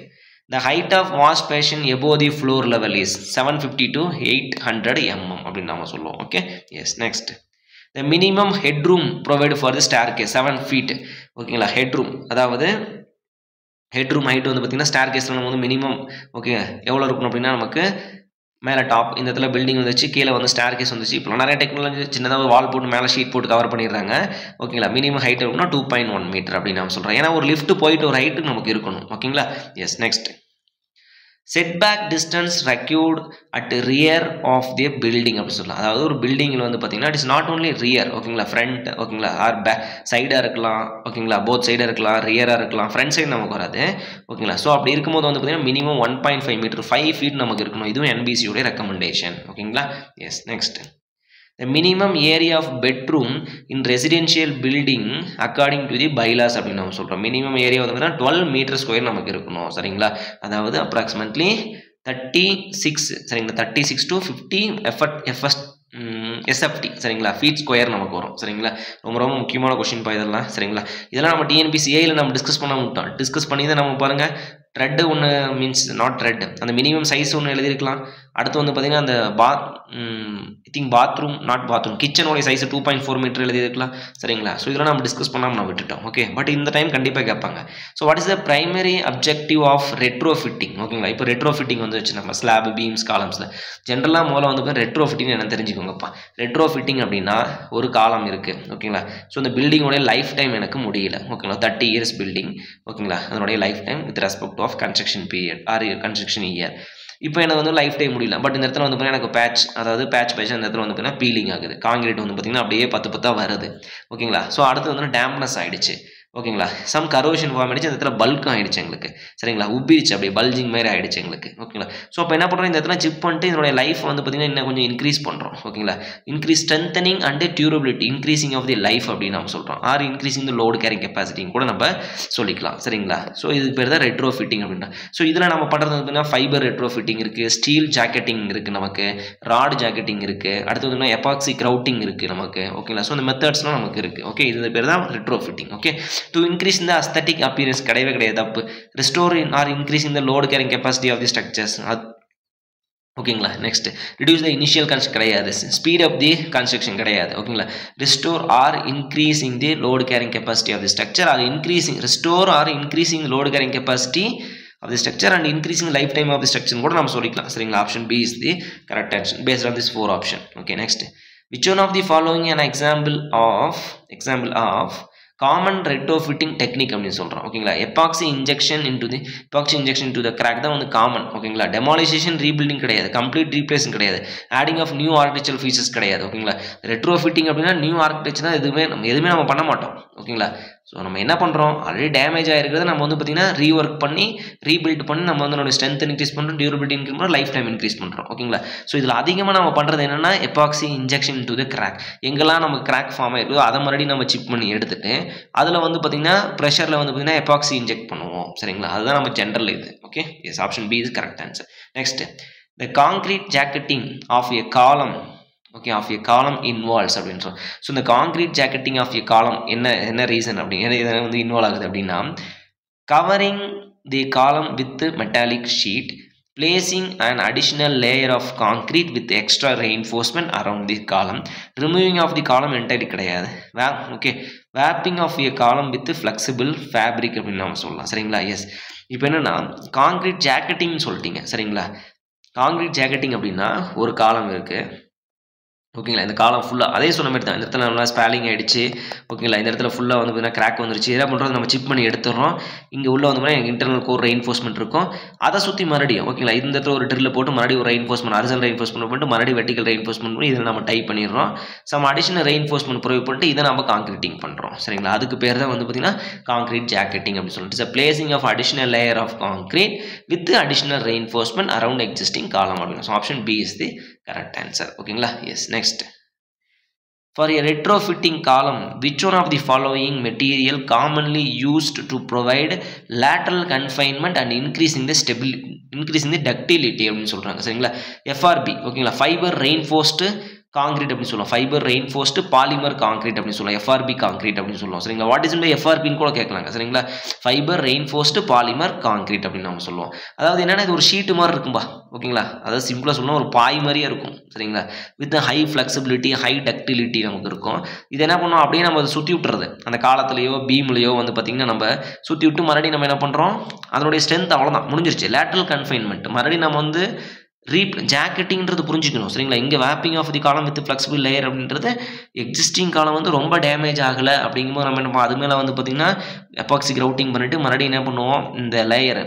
Speaker 1: the height of wash basin above the floor level is 750 to 800 mm அப்படின்னு நாம சொல்லுவோம். Okay, yes. Next, the minimum headroom provided for the staircase 7 feet. ஓகேங்களா? Headroom, அதாவது headroom height வந்து பார்த்தீங்கன்னா stair கேஸில் நம்ம வந்து மினிமம் ஓகே எவ்வளோ இருக்கணும் அப்படின்னா நமக்கு மேலே டாப் இந்த இடத்துல பில்டிங் வந்துச்சு, கீழே வந்து ஸ்டேர் கேஸ் வந்துச்சு. இப்போ நிறைய டெக்னாலஜி சின்னதாக வால் போட்டு மேலே ஷீட் போட்டு கவர் பண்ணிடுறாங்க. ஓகேங்களா? மினிமம் ஹைட் இருக்குன்னா 2.1 மீட்டர் அப்படின்னு நான் சொல்கிறேன். ஏன்னா ஒரு லிஃப்ட் போயிட்டு ஒரு ஹைட்டுக்கு நமக்கு இருக்கணும். ஓகேங்களா? Yes. Next, setback distance required at rear of the building அப்படி சொல்லலாம். அதாவது ஒரு பில்டிங்கில் வந்து பார்த்தீங்கன்னா இட்ஸ் நாட் ஓன்லி ரியர். ஓகேங்களா? ஃப்ரண்ட், ஓகேங்களா? ஆர் பேக் சைடாக இருக்கலாம். ஓகேங்களா? போத் சைடாக இருக்கலாம், ரியராக இருக்கலாம், ஃப்ரண்ட் சைடு நமக்கு வராது. ஓகேங்களா? ஸோ அப்படி இருக்கும்போது வந்து பார்த்தீங்கன்னா மினிமம் 1.5 மீட்டர் 5 ஃபீட் நமக்கு இருக்கணும். இதுவும் என்பிசியோடைய ரெக்கமெண்டேஷன். ஓகேங்களா? Yes. Next, the minimum area of bedroom in residential building according to the bylaws அப்படின்னு நம்ம சொல்கிறோம். மினிமம் ஏரியா வந்து 12 மீட்டர் ஸ்கொயர் நமக்கு இருக்கணும். சரிங்களா? அதாவது அப்ராக்சிமேட்லி 36, சரிங்களா? 36 to 50 எஸ்எஃப்டி. சரிங்களா? ஃபீட் ஸ்கொயர் நமக்கு வரும். சரிங்களா? ரொம்ப ரொம்ப முக்கியமான கொஸ்டின் பா இதெல்லாம். சரிங்களா? இதெல்லாம் நம்ம டிஎன்பிசிஏயில் நம்ம டிஸ்கஸ் பண்ண விட்டோம். டிஸ்கஸ் பண்ணி தான் நம்ம பாருங்கள் த்ரெட் ஒன்று மீன்ஸ் நாட் த்ரெட், அந்த மினிமம் சைஸ் ஒன்று எழுதியிருக்கலாம். அடுத்து வந்து பார்த்தீங்கன்னா அந்த பாத்ரூம் நாட் பாத்ரூம் கிச்சனோடைய சைஸ் 2.4 மீட்டர் எழுதியிருக்கலாம். சரிங்களா? ஸோ இதெல்லாம் நம்ம டிஸ்கஸ் பண்ணாமல் நம்ம விட்டுட்டோம். ஓகே, பட் இந்த டைம் கண்டிப்பாக கேட்பாங்க. So what is the primary objective of retrofitting? ஓகேங்களா? இப்போ ரெட்ரோ ஃபிட்டிங் வந்து வச்சு நம்ம ஸ்லாப், பீம்ஸ், காலம்ஸில் ஜென்ரலாக முதல்ல வந்து ரெட்ரோ ஃபிட்டிங் என்ன தெரிஞ்சுக்கோங்கப்பா. ரெட்ரோ ஃபிட்டிங் அப்படின்னா ஒரு காலம் இருக்குது. ஓகேங்களா? ஸோ இந்த பில்டிங்கோடைய லைஃப் டைம் எனக்கு முடியல. ஓகேங்களா? 30 years பில்டிங். ஓகேங்களா? அதனுடைய life time with respect of construction period or construction year. இப்போ எனக்கு வந்து லைஃப் டைம் முடியல, பட் இந்த இடத்துல வந்து பார்த்தீங்கன்னா எனக்கு பேட்ச், அதாவது பேட்ச் இந்த இடத்துல வந்து பார்த்தீங்கன்னா பீலிங் ஆகுது. காங்கிரீட் வந்து பார்த்தீங்கன்னா அப்படியே 10 வருது. ஓகேங்களா? ஸோ அடுத்து வந்து டேம்ப்னஸ் ஆகிடுச்சு. ஓகேங்களா. சம் கரோஷன் ஃபார்ம் ஆயிடுச்சு. அந்த இடத்துல பல்க் ஆயிடுச்சு எங்களுக்கு. சரிங்களா. உப்பிடுச்சு அப்படியே பல்ஜிங் மாதிரி ஆயிடுச்சு எங்களுக்கு. ஓகேங்களா. ஸோ அப்போ என்ன பண்ணுறோம், இந்த இடத்துல சிப் பண்ணிட்டு இதனுடைய லைஃப் வந்து பார்த்தீங்கன்னா இன்னும் கொஞ்சம் இன்க்ரீஸ் பண்ணுறோம். ஓகேங்களா. Increase strengthening and durability, increasing of the life அப்படின்னு நம்ம சொல்கிறோம். Or increasing the load carrying கெப்பாசிட்டின்னு கூட நம்ம சொல்லிக்கலாம். சரிங்களா. ஸோ இதுக்கு பேர் தான் ரெட்ரோ ஃபிட்டிங் அப்படின்னா. ஸோ இதில் நம்ம பண்ணுறது பார்த்தீங்கன்னா ஃபைபர் ரெட்ரோ ஃபிட்டிங் இருக்குது, ஸ்டீல் ஜாக்கெட்டிங் இருக்குது, நமக்கு ராட் ஜாக்கெட்டிங் இருக்குது, அடுத்து வந்து எபாக்சி கிரவுட்டிங் இருக்குது நமக்கு. ஓகேங்களா. ஸோ இந்த மெத்தட்ஸ்லாம் நமக்கு இருக்குது. ஓகே, இது பேர் தான் retrofitting. Okay, to increase இந்த அஸ்தட்டிக் அப்பியரன்ஸ் கிடையவே கிடையாது, தப்பு. Restore or increasing the load carrying capacity of the structures. ஓகேங்களா. Next reduce the initial construction கிடையாது, ஸ்பீட் அப் தி கன்ஸ்ட்ரக்ஷன் கிடையாது. ஓகேங்களா. Restore or increasing the load carrying capacity of the structure, or increasing restore or increasing load carrying capacity of the structure and increasing the lifetime of the structure கூட நம்ம சொல்லிக்கலாம். சரிங்களா. Option B is the correct answer based on this 4 option. Okay, next, which one of the following an example of common retrofitting technique அப்படின்னு சொல்றோம். ஓகேங்களா. Epoxy injection into the crack தான் வந்து காமன். ஓகேங்களா. டெமாலிசேஷன் ரீபில்டிங் கிடையாது, கம்ப்ளீட் ரீப்ளேஸ்மென்ட் கிடையாது, adding of new architectural features கிடையாது. ஓகேங்களா. ரெட்ரோஃபிட்டிங் அப்படின்னா நியூ ஆர்கிடெக்சர் தான், எதுவுமே நம்ம பண்ண மாட்டோம். ஓகேங்களா. ஸோ நம்ம என்ன பண்ணுறோம், ஆல்ரெடி டேமேஜ் ஆகிருக்கிறத நம்ம வந்து பார்த்தீங்கன்னா ரீஒர்க் பண்ணி ரீபில்ட் பண்ணி நம்ம வந்து நம்மளோட ஸ்ட்ரென்த் இன்க்ரீஸ் பண்ணுறோம், டியூரபிலிட்டி இன்க்ரீஸ் பண்ணுறோம், லைஃப் டைம் இன்க்ரீஸ் பண்ணுறோம். ஓகேங்களா. ஸோ இதில் அதிகமாக நம்ம பண்ணுறது என்னென்னா epoxy injection to the crack. எங்கெல்லாம் நமக்கு கிராக் ஃபார்ம் ஆகிருக்கோ அதை மறுபடியும் நம்ம சிப் பண்ணி எடுத்துட்டு அதில் வந்து பார்த்தீங்கன்னா ப்ரெஷரில் வந்து பார்த்தீங்கன்னா எபாக்சி இன்ஜெக்ட் பண்ணுவோம். சரிங்களா. அதுதான் நம்ம ஜென்ரல் இது. Okay, yes, option B is correct answer. Next, the concrete jacketing of a column, okay, of a காலம் இன்வால்வ்ஸ் அப்படின்னு சொல்லுவோம். ஸோ இந்த கான்கிரீட் ஜாக்கெட்டிங் ஆஃப் எ காலம் என்ன ரீசன் அப்படின்னு இதை வந்து இன்வால்வ் ஆகுது அப்படின்னா, covering the column with metallic sheet, placing an additional layer of concrete with extra reinforcement around the column, removing of the column entirely கிடையாது. Okay, wrapping of a column with flexible fabric அப்படின்னு நம்ம சொல்லலாம். சரிங்களா. S, இப்போ என்னன்னா concrete ஜாக்கெட்டிங் சொல்லிட்டீங்க. சரிங்களா. Concrete ஜாக்கெட்டிங் அப்படின்னா ஒரு காலம் இருக்கு. ஓகேங்களா. இந்த காலம் ஃபுல்லாக அதே சொன்ன மாதிரி தான், இந்த இடத்துல நல்லா ஸ்பேலிங் ஆகிடுச்சு. ஓகேங்களா. இந்த இடத்துல ஃபுல்லாக வந்து பார்த்தீங்கன்னா கிராக் வந்துருச்சு. என்ன பண்ணுறது, நம்ம சிப் பண்ணி எடுத்துடுறோம். இங்கே உள்ள வந்து பார்த்தீங்கன்னா இன்டர்னல் கோர் ரெயின்ஃபோர்ஸ்மெண்ட் இருக்கும், அதை சுற்றி மறுபடியும் ஓகேங்களா இந்த இடத்துல ஒரு ட்ரில்ல போட்டு மறுபடியும் ஒரு ரெயின்ஃபோர்ஸ்மெண்ட் ஹரிசான்டல் ரெயின்ஃபோர்ஸ்மெண்ட் பண்ணிட்டு மறுபடியும் வெர்டிகல் ரெயின்ஃபோர்ஸ்மெண்ட் பண்ணி இதில் நம்ம டைப் பண்ணிடுறோம். சம் அடிஷனல் ரெயின்ஃபோர்ஸ்மெண்ட் ப்ரொவைட் பண்ணிட்டு இதை நம்ம கான்கிரீட்டிங் பண்ணுறோம். சரிங்களா. அதுக்கு பேர் தான் வந்து பார்த்தீங்கன்னா கான்கிரீட் ஜாக்கெட்டிங் அப்படின்னு சொல்லிட்டு, it's placing of additional layer of concrete with additional reinforcement around existing column அப்படின்னு. So option B is the correct answer. ஓகேங்களா. Yes, next, for a retrofitting column, which one of the following material commonly used to provide lateral confinement and increasing the ductility அப்படின்னு சொல்றாங்க. சரிங்களா. FRP, ஓகேங்களா, fibre reinforced concrete அப்படின்னு சொல்லுவோம், fibre reinforced polymer concrete அப்படின்னு சொல்லுவோம், FRP concrete அப்படின்னு சொல்லுவோம். சரிங்களா. வாட் இஸ் பை FRPன்னு கூட கேட்கலாங்க. சரிங்களா. ஃபைபர் ரெயின்ஃபோர்ஸ்டு பாலிமர் காங்கிரீட் அப்படின்னு நம்ம சொல்லுவோம். அதாவது என்னன்னா இது ஒரு ஷீட்டு மாதிரி இருக்கும்பா. ஓகேங்களா. அதாவது சிம்பிளாக சொல்லணும், ஒரு பாய் மாதிரியே இருக்கும். சரிங்களா. With high flexibility, high ductility நமக்கு இருக்கும். இது என்ன பண்ணோம், அப்படியே நம்ம அதை சுற்றி விட்டுறது, அந்த காலத்துலையோ பீம்லையோ வந்து பார்த்தீங்கன்னா நம்ம சுற்றி விட்டு மறுபடியும் நம்ம என்ன பண்ணுறோம், அதனுடைய ஸ்ட்ரென்த் அவ்வளோதான், முடிஞ்சிருச்சு. லேட்ரல் கன்ஃபைன்மெண்ட் மறுபடியும் நம்ம வந்து ஜாக்கெட்டிங்கிறது புரிஞ்சுக்கணும். சரிங்களா. இங்கே whipping of the column with flexible layer அப்படின்றது எக்ஸிஸ்டிங் காலம் வந்து ரொம்ப டேமேஜ் ஆகலை அப்படிங்கும்போது நம்ம என்ன அது மேலே வந்து பார்த்தீங்கன்னா எபாக்சி கிரவுட்டிங் பண்ணிட்டு மறுபடியும் என்ன பண்ணுவோம், இந்த லேயர்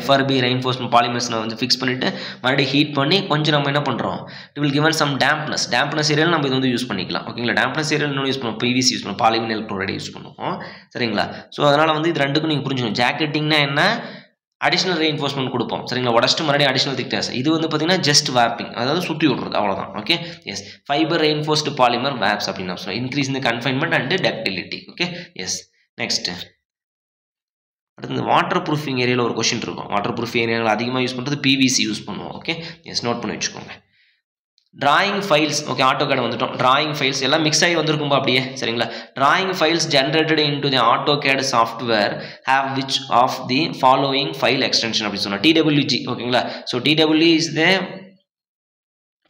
Speaker 1: FRP ரெயின்ஃபோர்ஸ்மெண்ட் பாலிமர்ஸை வந்து ஃபிக்ஸ் பண்ணிவிட்டு மறுபடியும் ஹீட் பண்ணி கொஞ்சம் நம்ம என்ன பண்ணுறோம், it will given some dampness ஏரியாவில் நம்ம இது வந்து யூஸ் பண்ணிக்கலாம். ஓகேங்களா. டேம்ப்னஸ் ஏரியாவில் இன்னும் யூஸ் பண்ணுவோம், PVC யூஸ் பண்ணுவோம், பாலிவினைல் குளோரைடு யூஸ் பண்ணுவோம். சரிங்களா. ஸோ அதனால் வந்து இது ரெண்டுக்கும் நீங்கள் புரிஞ்சுக்கணும். ஜாக்கெட்டிங்னா என்ன, அடிஷனல் ரெயின்ஃபோர்ஸ்மெண்ட் கொடுப்போம். சரிங்களா. உடச்சிட்டு மறுபடியும் அடிஷனல் திக்னஸ். இது வந்து பார்த்தீங்கன்னா ஜஸ்ட் வேப்பிங், அதாவது சுற்றி விடுறது, அவ்வளோதான். Okay, yes, fibre reinforced polymer wraps அப்படின்னு சொல்லுவோம். இன்க்ரீஸ் இந்த confinement and ductility. Okay, yes, next, அடுத்து இந்த வாட்டர் ப்ரூஃபிங் ஏரியாவில் ஒரு கொஸ்டின் இருக்கும். வாட்டர் ப்ரூஃப் ஏரியாவில் அதிகமாக யூஸ் பண்ணுறது PVC யூஸ் பண்ணுவோம். ஓகே, எஸ், நோட் பண்ணி வச்சுக்கோங்க. டிராயிங் ஃபைல்ஸ், ஓகே, ஆட்டோகேட் வந்துட்டோம். டிராயிங் ஃபைல்ஸ் எல்லாம் மிக்ஸ் ஆகி வந்திருக்கும்பா அப்படியே. சரிங்களா. Drawing files generated into the AutoCAD software have which of the following file extension அப்படின்னு சொன்னால் TWG. ஓகேங்களா. So TWG is the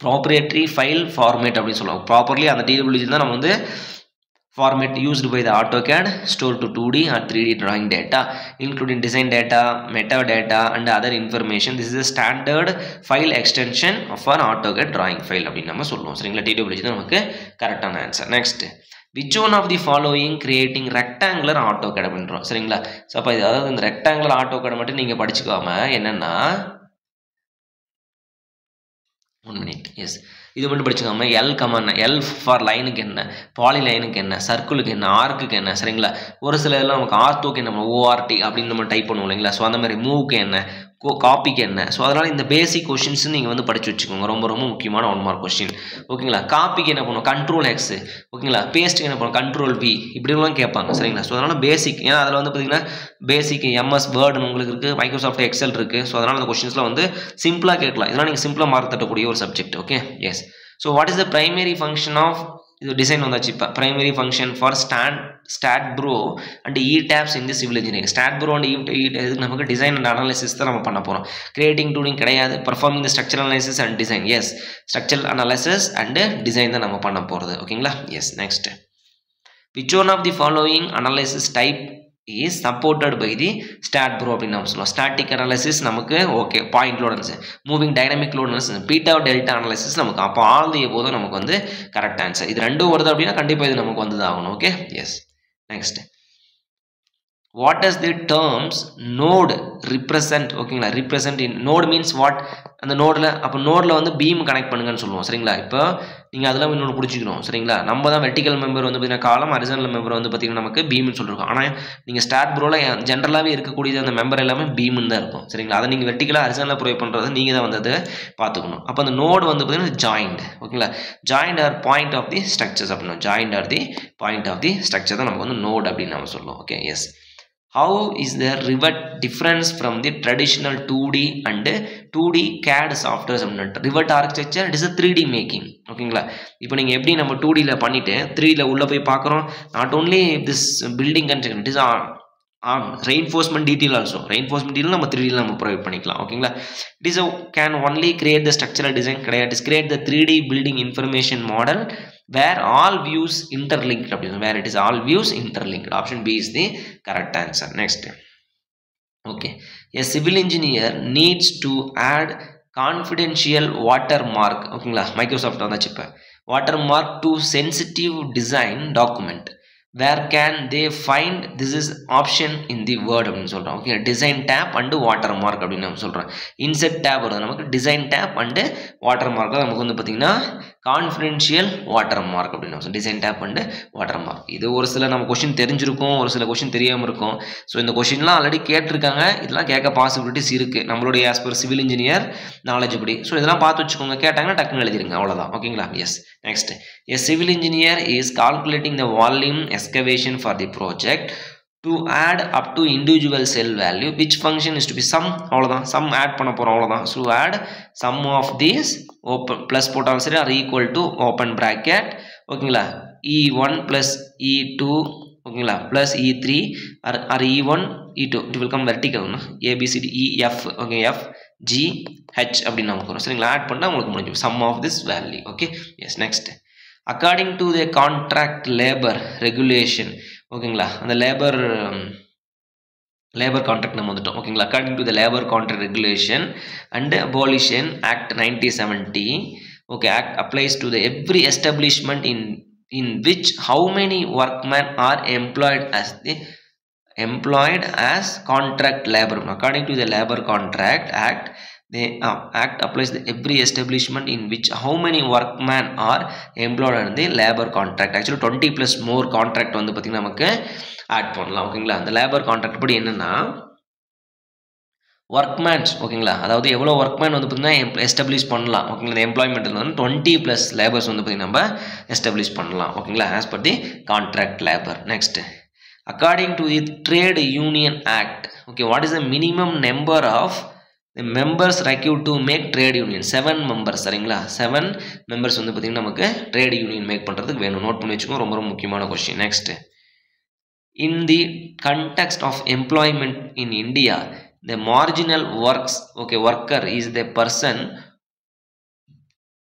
Speaker 1: proprietary file format அப்படின்னு சொல்லுவாங்க. ப்ராப்பர்லி அந்த TWG தான் நம்ம வந்து format used by the AutoCAD stored to 2D or 3D drawing data including design data, metadata and other information. This is a standard file extension for AutoCAD drawing file அப்படின்னு நம்ம சொல்லுவோம். சரிங்களா. TWG தான் நமக்கு கரெக்டான answer. Next, which one of the following creating rectangular AutoCAD அப்படின்றோம். சரிங்களா. So அப்போ அதாவது இந்த ரெக்டாங்குலர் AutoCAD மட்டும் நீங்கள் படிச்சுக்காம என்னென்னா 1 minute. Yes. இது மட்டும் படிச்சுக்கோங்க. L கமாண்ட் L ஃபார் லைனுக்கு என்ன, பாலி லைனுக்கு என்ன, சர்க்கிளுக்கு என்ன, ஆர்க்குக்கு என்ன, சரிங்களா? ஒரு சில இதெல்லாம் நமக்கு ஆர்த்தோக்கு என்ன, ORT அப்படின்னு நம்ம டைப் பண்ணுவோம் இல்லைங்களா? ஸோ அந்த மாதிரி மூவ்க்கு என்ன, காப்பிக்கு என்ன. ஸோ அதனால் இந்த பேசிக் கொஷின்ஸ் நீங்கள் வந்து படித்து வச்சுக்கோங்க. ரொம்ப ரொம்ப முக்கியமான 1 மார்க் கொஸ்டின். ஓகேங்களா? காப்பிக்கு என்ன பண்ணுவோம், கண்ட்ரோல் X. ஓகேங்களா? பேஸ்ட்டுக்கு என்ன பண்ணுவோம், கண்ட்ரோல் V. இப்படிலாம் கேட்பாங்க, சரிங்களா? ஸோ அதனால் பேசிக், ஏன்னா அதில் வந்து பார்த்தீங்கன்னா பேசிக் MS வேர்டு உங்களுக்கு இருக்குது, மைக்ரோசாஃப்ட் எக்ஸல் இருக்குது. ஸோ அதனால் அந்த கொஸ்டின்ஸ்லாம் வந்து சிம்பிளாக கேட்கலாம். இதெல்லாம் நீங்கள் சிம்பிளாக மார்க் தட்டக்கூடிய ஒரு subject. Okay, yes. So what is the primary function of, இது டிசைன் வந்தாச்சு. இப்போ primary function for STAAD Pro and ETABS in the civil engineering. STAAD Pro and இதுக்கு நமக்கு டிசைன் அண்ட் அனாலிசிஸ் தான் நம்ம பண்ண போகிறோம். கிரியேட்டிங் டூலிங் கிடையாது. Performing the structural analysis and design. Yes, structural analysis and design தான் நம்ம பண்ண போகிறது. ஓகேங்களா? Yes. Next, which one of the following analysis type is supported by the stat bro அப்படின்னு நம்ம சொல்லுவோம். ஸ்டாட்டிக் அனாலிசிஸ் நமக்கு okay, point load analysis, moving dynamic load analysis, beta delta analysis நமக்கு அப்போ ஆல் தி போதும் நமக்கு வந்து கரெக்ட் ஆன்சர். இது ரெண்டும் வருது அப்படின்னா கண்டிப்பாக இது நமக்கு வந்து ஆகணும். Okay, yes. Next, what does the terms node represent? ஓகேங்களா? represent in node means what? அந்த நோடில், அப்போ நோடில் வந்து பீம் கனெக்ட் பண்ணுங்கன்னு சொல்லுவோம், சரிங்களா? இப்போ நீங்கள் அதெல்லாம் இன்னொன்று பிடிச்சிக்கணும், சரிங்களா? நம்ம தான் வெர்டிக்கல் மெம்பர் வந்து பார்த்தீங்கன்னா காலம், ஹரிசாண்டல் மெம்பர் வந்து பார்த்தீங்கன்னா நமக்கு பீம்னு சொல்லியிருக்கோம். ஆனால் நீங்கள் ஸ்டாட் ப்ரோவில் ஜென்ரலாகவே இருக்கக்கூடியது அந்த மெம்பர் எல்லாமே பீம்னு தான் இருக்கும், சரிங்களா? அதை நீங்கள் வெர்டிக்கலாக ஹரிசாண்டலாக ப்ரொவைட் பண்ணுறது நீங்கள் தான் வந்து அதை பார்த்துக்கணும். அப்போ அந்த நோடு வந்து பார்த்தீங்கன்னா ஜாயிண்ட். ஓகேங்களா? Joint or point of the structures அப்படின்னா joint or the point of the structure தான் நமக்கு வந்து நோட் அப்படின்னு நம்ம சொல்லுவோம். Okay, yes. How is the Rivet difference from the traditional 2D and 2D CAD software? Rivet architecture, it is a 3D making. ஓகேங்களா? இப்போ நீங்கள் எப்படி நம்ம 2Dயில் பண்ணிவிட்டு 3Dயில் உள்ளே போய் பார்க்குறோம். Not only this building construction, it is reinforcement detail also. Reinforcement detail நம்ம 3Dயில் நம்ம ப்ரொவைட் பண்ணிக்கலாம். ஓகேங்களா? It is a can only create the structural design கிடையாது. It is create the 3D building information model where all views interlinked. Where it is all views interlinked. Option B is the correct answer. Next, okay, a civil engineer needs to add confidential watermark. ஓகேங்களா? Microsoft வந்தாச்சு. இப்போ watermark to sensitive design document. Where can they find? This is option in the word அப்படின்னு சொல்கிறோம். Okay, design tab and watermark அப்படின்னு நம்ம சொல்கிறோம். Insert tab வருது நமக்கு, design tab and watermark தான் நமக்கு வந்து பார்த்திங்கன்னா கான்ஃபிடென்ஷியல் வாட்டர் மார்க் அப்படின்னு நம்ம design tab and watermark. இது ஒரு சில நம்ம கொஷின் தெரிஞ்சிருக்கும், ஒரு சில கொஷின் தெரியாமல் இருக்கும். ஸோ இந்த கொஷின்லாம் ஆல்ரெடி கேட்டிருக்காங்க, இதெல்லாம் கேட்க பாசிபிலிட்டிஸ் இருக்குது நம்மளுடைய as per civil engineer knowledge படி. ஸோ இதெல்லாம் பார்த்து வச்சுக்கோங்க, கேட்டாங்கன்னா டக்குன்னு எழுதிருங்க, அவ்வளோதான். ஓகேங்களா? Yes. Next, a civil engineer is calculating the volume excavation for the project to add up to individual cell value. Which function is to be sum? அவ்வளோதான், sum ஆட் பண்ண போகிறோம், அவ்வளோதான். So add sum of these open plus போட்டாலும் சரி, are equal to open bracket. ஓகேங்களா? E1 plus E2, ஓகேங்களா, plus E3 or E1 E2. it will come vertical, A B C D E F. Okay, F G H அப்படின்னு நமக்கு வரும், சரிங்களா? Add பண்ணால் உங்களுக்கு முடிஞ்சு sum of this value. Okay, yes. Next, according to the contract labor regulation. ஓகேங்களா? அந்த labour contract நம்ம வந்துட்டோம். ஓகேங்களா? according to the labor contract regulation and abolition act 1970. okay, act applies to the every establishment in which how many workmen are employed as contract labor. According to the labor contract act, the act applies to every establishment in which how many workmen are employed in the labor contract. Actually 20 plus more contract வந்து பார்த்தீங்கன்னா நமக்கு add பண்ணலாம். ஓகேங்களா? அந்த labour contract படி என்னன்னா workmen's, ஓகேங்களா, அதாவது எவ்வளோ ஒர்க்மேன் வந்து பார்த்தீங்கன்னா எஸ்டாப்ளிஷ் பண்ணலாம். ஓகேங்களா? இந்த எம்ப்ளாய்மெண்ட்டில் வந்து 20 ப்ளஸ் லேபர்ஸ் வந்து பார்த்தீங்கன்னா நம்ம எஸ்டாப்ளிஷ் பண்ணலாம். ஓகேங்களா? As per the contract labour. Next, according to the trade union act. Okay, what is the minimum number of the members required to make trade union? 7 members, சரிங்களா? 7 members வந்து பார்த்தீங்கன்னா நமக்கு trade union make பண்ணுறதுக்கு வேணும். Note பண்ணி வச்சுக்கோங்க, ரொம்ப ரொம்ப முக்கியமான question. Next, in the context of employment in India, the marginal worker is the person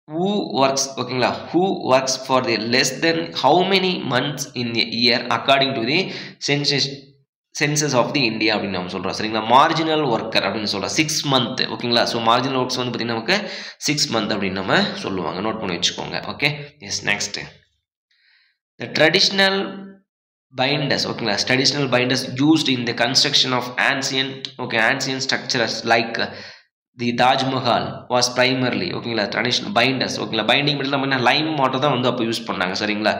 Speaker 1: who works, ஓகேங்களா, who works for the less than how many months in a year according to the census of the India அப்படின்னு நம்ம சொல்கிறோம், சரிங்களா? Marginal worker அப்படின்னு சொல்கிறோம் 6 month. ஓகேங்களா? So marginal works வந்து பார்த்தீங்கன்னா நமக்கு 6 month அப்படின்னு நம்ம சொல்லுவாங்க. நோட் பண்ணி வச்சுக்கோங்க. Okay, yes. Next, the traditional binders. ஓகேங்களா? Traditional binders used in the construction of ancient structures like the Taj Mahal was primarily ஓகேங்களா ட்ரெடிஷ்னல் பைண்டர்ஸ் ஓகேங்களா பைண்டிங் மெட்டீரியல் நம்ம என்ன லைம் வாட்டர் தான் வந்து அப்போ யூஸ் பண்ணாங்க சரிங்களா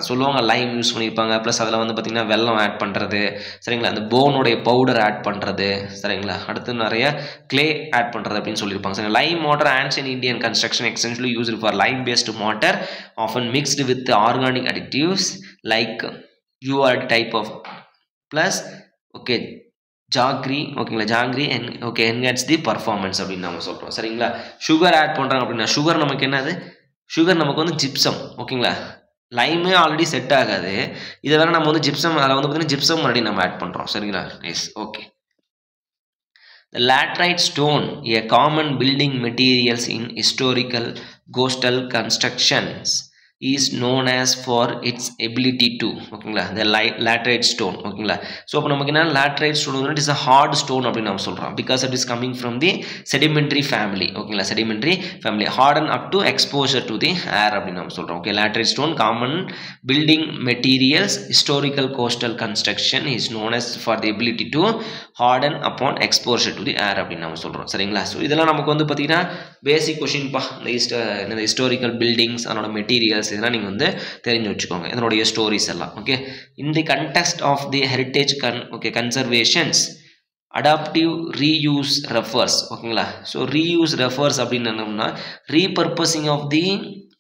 Speaker 1: சொல்லுவாங்க லைம் யூஸ் பண்ணியிருப்பாங்க ப்ளஸ் அதில் வந்து பார்த்திங்கன்னா வெல்லம் ஆட் பண்ணுறது சரிங்களா அந்த போனுடைய பவுடர் ஆட் பண்ணுறது சரிங்களா அடுத்து நிறைய கிளே ஆட் பண்ணுறது அப்படின்னு சொல்லியிருப்பாங்க சரி lime water ancient Indian construction extensionally used for lime based water often mixed with organic additives like URD type of plus okay jaggery ஓகேங்களா jaggery okay enhance the performance அப்படின்னு நம்ம சொல்கிறோம் சரிங்களா சுகர் ஆட் பண்ணுறாங்க அப்படின்னா சுகர் நமக்கு என்னது sugar நமக்கு வந்து ஜிப்சம் ஓகேங்களா லைமே ஆல்ரெடி செட் ஆகாது இதை வேறு நம்ம வந்து ஜிப்சம் அதில் வந்து பார்த்தீங்கன்னா ஜிப்சம் மறுபடியும் நம்ம ஆட் பண்ணுறோம் சரிங்களா S okay The laterite stone, a common building materials in historical coastal constructions, is known as for its ability to ஓகேங்களா the laterite stone ஓகேங்களா ஸோ அப்போ நமக்கு என்ன laterite stone it is a hard stone அப்படின்னு நம்ம சொல்கிறோம் because it is coming from the sedimentary family ஓகேங்களா sedimentary family harden up to exposure to the air அப்படின்னு நம்ம சொல்கிறோம் okay laterite stone common building materials historical coastal construction is known as for the ability to harden upon exposure to the air அப்படின்னு நம்ம சொல்கிறோம் சரிங்களா so இதெல்லாம் நமக்கு வந்து பார்த்தீங்கன்னா பேசிக் கொஷின்ப்பா இந்த ஹிஸ்டாரிக்கல் பில்டிங்ஸ் அதனோட மெட்டீரியல்ஸ் இதெல்லாம் நீங்கள் வந்து தெரிஞ்சு வச்சுக்கோங்க இதனுடைய ஸ்டோரிஸ் எல்லாம் okay in the context of the heritage conservations adaptive reuse refers ஓகேங்களா ஸோ ரீயூஸ் ரெஃபர்ஸ் அப்படின்னு என்னன்னா repurposing of the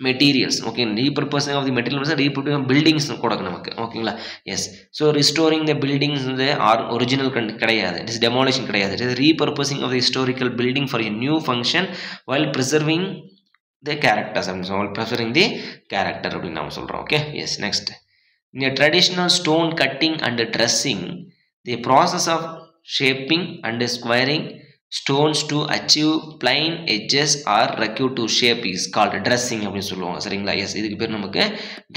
Speaker 1: materials okay repurposing of the materials repurposing buildings கொடுக்க நமக்கு ஓகேங்களா yes so restoring the buildings வந்து original கிடையாது it is demolition கிடையாது it is repurposing of the historical building for a new function while preserving the characters and so preferring the character அப்படின்னு நாம சொல்றோம் okay yes next in a traditional stone cutting and dressing the process of shaping and squaring stones to achieve plain edges or recute to shape is called dressing அப்படின்னு சொல்லுவாங்க சரிங்களா S இதுக்கு பேர் நமக்கு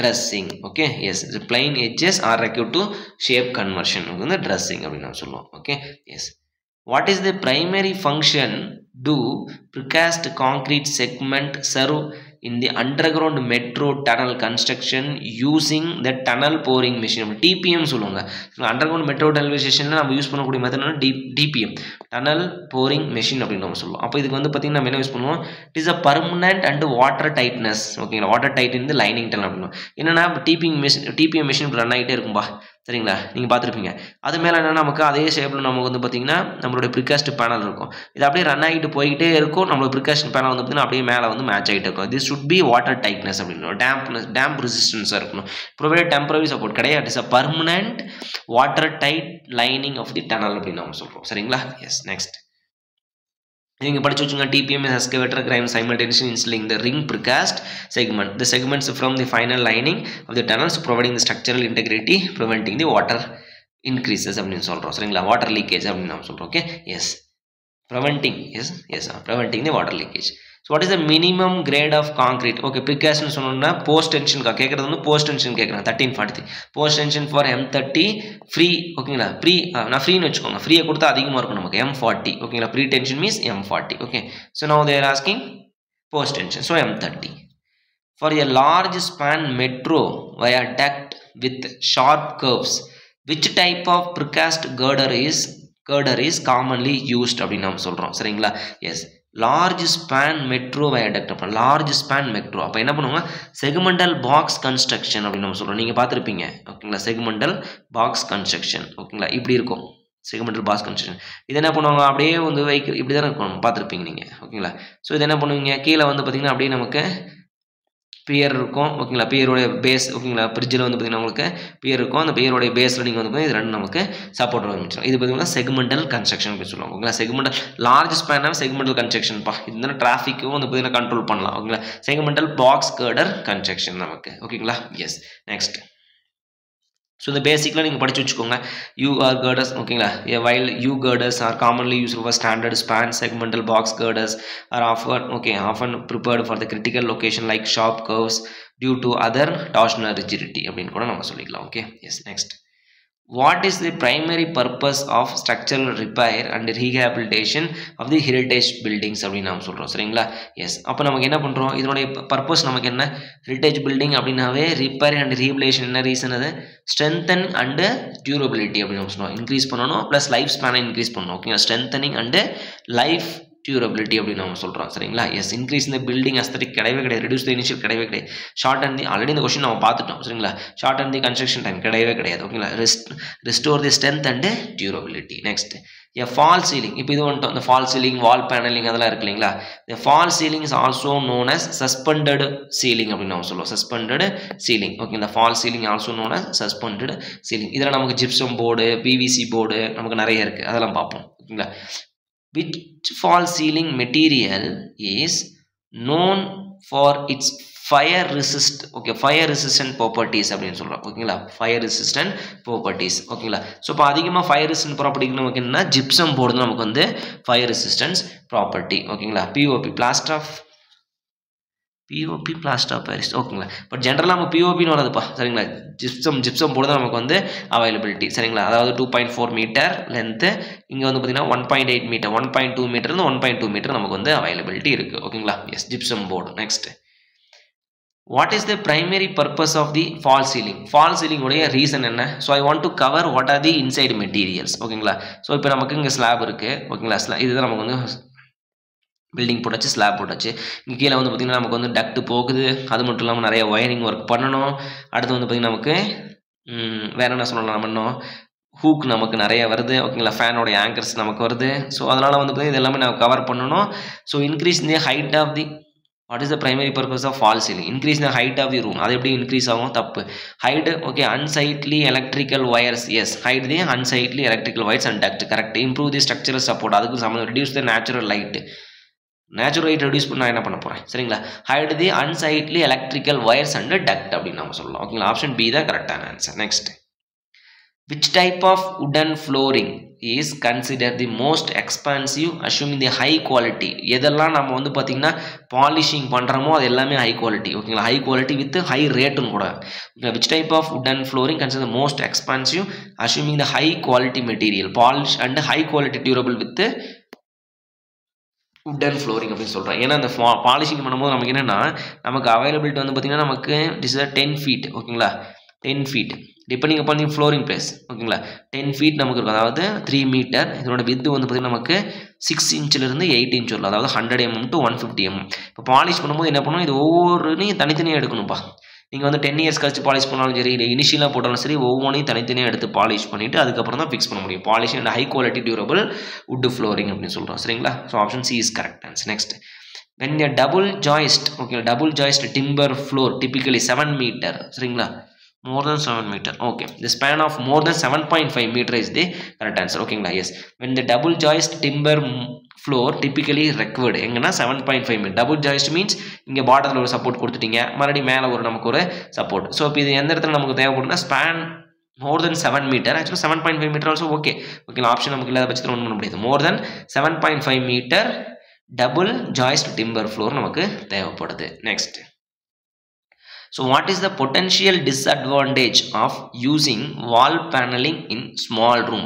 Speaker 1: dressing okay yes the plain edges or recute to shape conversion வந்து dressing அப்படின்னு நாம சொல்லுவோம் okay S what is the primary function do precast concrete segment serve in the underground metro tunnel construction using the tunnel pouring machine TPM சொல்லுவாங்க underground metro railway stationல நம்ம use பண்ணக்கூடிய method என்ன DPM tunnel pouring machine அப்படின்னு நம்ம சொல்லுவோம் அப்போ இதுக்கு வந்து பார்த்தீங்கன்னா நம்ம என்ன யூஸ் பண்ணுவோம் it is a permanent and water tightness ஓகேங்களா water tight in the lining tunnel அப்படின்னு என்னன்னா TPM machine ரன் ஆகிட்டே இருக்கும்பா சரிங்களா நீங்கள் பார்த்துருப்பீங்க அது மேலே என்ன நமக்கு அதே ஷேப்பில் நமக்கு வந்து பார்த்தீங்கன்னா நம்மளுடைய ப்ரிகாஸ்ட் பேனல் இருக்கும் இது அப்படியே ரன் ஆகிட்டு போய்கிட்டே இருக்கும் நம்மளோட ப்ரிகாஸ்ட் பேனல் வந்து பார்த்தீங்கன்னா அப்படியே மேலே வந்து மேட்ச் ஆகிட்டு இருக்கும் this should be water tightness அப்படின்னு டேம்ப் ரெசிஸ்டன்ஸாக இருக்கணும் ப்ரொவைட் டெம்பரரி சப்போர்ட் கிடையாது it's a permanent water tight lining of the tunnel அப்படின்னு நம்ம சொல்கிறோம் சரிங்களா எஸ் நெக்ஸ்ட் நீங்கள் படிச்சு வச்சுங்க TPM is excavator grind simultaneously installing the ring precast segment the segments from the final lining of the tunnels providing the structural integrity preventing the water increases அப்படின்னு சொல்கிறோம் சரிங்களா water leakage அப்படின்னு நம்ம சொல்கிறோம் okay yes preventing preventing the water leakage so what is the minimum grade of concrete okay precast னு சொன்னோம்னா post tension கேட்குறது வந்து post tension கேட்குறாங்க 1343 post tension for M30 free ஓகேங்களா ப்ரீ நான் ஃப்ரீன்னு வச்சுக்கோங்க ஃப்ரீயை கொடுத்தா அதிகமாக இருக்கும் நமக்கு M40 ஓகேங்களா pre tension means M40 okay so now they are asking post tension so M30 for a large span metro viaduct with sharp curves which type of precast girder is commonly used அப்படின்னு நம்ம சொல்கிறோம் சரிங்களா S large span metro வயடக்ட் அப்போ large span metro அப்போ என்ன பண்ணுவாங்க segmental box construction அப்படின்னு நம்ம சொல்கிறோம் நீங்கள் பார்த்துருப்பீங்க ஓகேங்களா செக்மெண்டல் பாக்ஸ் கன்ஸ்ட்ரக்ஷன் ஓகேங்களா இப்படி இருக்கும் செக்மெண்டல் பாக்ஸ் கன்ஸ்ட்ரக்ஷன் இது என்ன பண்ணுவாங்க அப்படியே வந்து வெஹிக்கிள் இப்படி தான் இருக்கும் பார்த்துருப்பீங்க நீங்கள் ஓகேங்களா ஸோ இது என்ன பண்ணுவீங்க கீழே வந்து பார்த்திங்கன்னா அப்படியே நமக்கு பியர் இருக்கும் ஓகேங்களா பியரோடைய பேஸ் ஓகேங்களா பிரிட்ஜில் வந்து பார்த்திங்கன்னா உங்களுக்கு பியர் இருக்கும் அந்த பியரோடைய பேஸில் நீங்கள் வந்து இது ரெண்டு நமக்கு சப்போர்ட் ஆரம்பிச்சிடும் இது பார்த்திங்கன்னா செக்மெண்டல் கன்ஸ்ட்ரக்ஷன் அப்படின்னு சொல்லுவாங்க ஓகேங்களா செக்மெண்டல் லார்ஜ் ஸ்பேனாக செக்மெண்டல் கன்ஸ்ட்ரக்ஷன்ப்பா இதனால டிராஃபிக்கும் வந்து பார்த்திங்கன்னா கண்ட்ரோல் பண்ணலாம் ஓகேங்களா செக்மெண்டல் பாக்ஸ் கர்டர் கன்ஸ்ட்ரக்ஷன் நமக்கு ஓகேங்களா எஸ் நெக்ஸ்ட் ஸோ இந்த பேசிக்லாம் நீங்கள் படித்து வச்சுக்கோங்க UR girders ஓகேங்களா while U girders are commonly used for standard span segmental box girders are often prepared for the critical location like sharp curves due to other torsional rigidity அப்படின்னு கூட நம்ம சொல்லிக்கலாம் okay yes next what is the primary purpose of structural repair and rehabilitation of the heritage buildings அப்படின்னு நாம் சொல்கிறோம் சரிங்களா S அப்போ நமக்கு என்ன பண்ணுறோம் இதனுடைய பர்பஸ் நமக்கு என்ன ஹெரிட்டேஜ் பில்டிங் அப்படின்னாவே ரிப்பேர் அண்ட் ரீஹபிலிட்டேஷன் என்ன ரீசன் அது ஸ்ட்ரென்தன் அண்டு டியூரபிலிட்டி அப்படின்னு நம்ம சொல்லுவோம் இன்க்ரீஸ் பண்ணணும் ப்ளஸ் லைஃப் ஸ்பேனை இன்க்ரீஸ் பண்ணணும் ஓகேங்களா ஸ்ட்ரென்தனிங் அண்டு லைஃப் டியூரபிலிட்டி அப்படின்னு நம்ம சொல்கிறோம் சரிங்களா. எஸ் இன்க்ரீஸ் இந்த பில்டிங் அஸ்தட்டிக் கிடையவே கிடையாது. ரெடியூஸ் த இனிஷியல் கிடையவே கிடையாது. ஷார்ட் அண்ட் தி ஆல்ரெடி இந்த கொஸ்டின் நம்ம பார்த்துட்டோம் சரிங்களா. Short and the construction time கிடையவே கிடையாது. ஓகேங்களா. Restore the strength and durability. Next a fall ceiling. இப்போ இது வந்துட்டோம். இந்த ஃபால் சீலிங் வால் பேனலிங் அதெல்லாம் இருக்கு இல்லைங்களா. the fall ceiling is also known as suspended ceiling அப்படின்னு நம்ம சொல்லுவோம். suspended ceiling. ஓகே இந்த fall ceiling also known as suspended ceiling. இதில் நமக்கு ஜிப்சம் போர்டு பிவிசி போர்டு நமக்கு நிறைய இருக்குது அதெல்லாம் பார்ப்போம் ஓகேங்களா. which fall ceiling material is known for its fire resistant properties அப்படின்னு சொல்றோம் ஓகேங்களா. fire resistant properties ஓகேங்களா. ஸோ இப்போ அதிகமாக fire resistant property நமக்கு என்ன ஜிப்சம் போர்டு நமக்கு வந்து fire resistance property ஓகேங்களா. POP plaster of Paris ஓகேங்களா. பட் ஜென்ரலாக நம்ம POPன்னு வரதுப்பா சரிங்களா. ஜிப்சம் போர்டு தான் நமக்கு வந்து அவைலபிலிட்டி சரிங்களா. அதாவது 2.4 மீட்டர் லென்த்து, இங்கே வந்து பார்த்தீங்கன்னா 1.8 மீட்டர் 1.2 மீட்டர்லேருந்து 1.2 மீட்டர் நமக்கு வந்து அவைலபிலிட்டி இருக்குது ஓகேங்களா. Yes gypsum board. Next what is the primary purpose of the fall ceiling? fall ceiling உடைய ரீசன் என்ன? So I want to cover what are the inside materials ஓகேங்களா. ஸோ இப்போ நமக்கு இங்கே ஸ்லாப் இருக்குது ஓகேங்களா. இதுதான் நமக்கு வந்து பில்டிங் போட்டாச்சு ஸ்லாப் போட்டாச்சு. இங்கே கீழே வந்து பார்த்திங்கன்னா நமக்கு வந்து டக்ட் போகுது. அது மட்டும் இல்லாமல் நிறைய ஒயரிங் ஒர்க் பண்ணணும். அடுத்து வந்து பார்த்திங்கன்னா நமக்கு வேறு என்ன சொல்லலாம் நம்ம இன்னும் ஹூக் நமக்கு நிறைய வருது ஓகேங்களா. ஃபேனோடைய ஆங்கர்ஸ் நமக்கு வருது. ஸோ அதனால் வந்து பார்த்திங்கன்னா இது எல்லாமே நம்ம கவர் பண்ணணும். So increase the height of the what is the primary purpose of fall ceiling? increase the height of the room. அது எப்படி இன்க்ரீஸ் ஆகும்? தப்பு. height okay unsightly electrical wires. yes height the unsightly electrical wires and duct. correct. improve the structural support. அதுக்கு சம்பந்தம் reduce the natural light reduce பண்ணா என்ன பண்ண போறேன் சரிங்களா. height the unsightly electrical wires and duct அப்படின்னு நம்ம சொல்லலாம் ஓகேங்களா. ஆப்ஷன் பி தான் கரெக்டான answer. Next which type of wooden flooring is considered the most expensive assuming the high quality? எதெல்லாம் நம்ம வந்து பார்த்தீங்கன்னா பாலிஷிங் பண்ணுறோமோ அது எல்லாமே ஹை குவாலிட்டி ஓகேங்களா. ஹை குவாலிட்டி வித் ஹை ரேட்டும் கூட. which type of wooden flooring considered the most expensive assuming the high quality material polish and high quality durable with wooden flooring அப்படின்னு சொல்கிறேன். ஏன்னா அந்த பாலிஷிங் பண்ணும்போது நமக்கு என்னென்னா நமக்கு அவைலபிலிட்டி வந்து பார்த்திங்கன்னா நமக்கு டிஸ் 10 feet ஓகேங்களா. 10 feet டிபெண்டிங் அப்பான் தி ஃப்ளோரிங் பிளேஸ் ஓகேங்களா. 10 feet நமக்கு இருக்கும். அதாவது 3 மீட்டர். இதனோட வித்து வந்து பார்த்திங்கன்னா நமக்கு 6 இன்ச்சிலிருந்து 8 இன்ச் வரலாம். அதாவது 100 mm to 150 mm. இப்போ பாலிஷ் பண்ணும்போது என்ன பண்ணணும், இது ஒவ்வொருனையும் தனித்தனியாக எடுக்கணும்ப்பா. நீங்கள் வந்து 10 years கழிச்சு பாலிஷ் பண்ணாலும் சரி, இல்லை இனிஷியலாக போட்டாலும் சரி, ஒவ்வொன்றையும் தனித்தனியாக எடுத்து பாலிஷ் பண்ணிவிட்டு அதுக்கப்புறம் தான் ஃபிக்ஸ் பண்ண முடியும். Polish and high quality durable would flooring அப்படின்னு சொல்கிறோம் சரிங்களா. So option C is correct answer. Next when a double joist timber floor typically 7 meter சரிங்களா. more than 7 meter okay. the span of more than 7.5 meter is the correct answer ஓகேங்களா. yes when the double joist timber floor typically required எங்கன்னா 7.5 meter. double joist means இங்கே பாட்டத்தில் ஒரு support கொடுத்துட்டீங்க, மறுபடியும் மேலே ஒரு நமக்கு ஒரு சப்போர்ட். ஸோ இப்போ இது எந்த இடத்துல நமக்கு தேவைப்படுனா span more than 7 meter. actually 7.5 meter also okay ஓகேங்களா. ஆப்ஷன் நமக்கு இல்லாத பட்சத்தில் ஒன்றும் பண்ண முடியாது. more than 7.5 meter double joist timber floor நமக்கு தேவைப்படுது. Next so what is the potential disadvantage of using wall paneling in small room?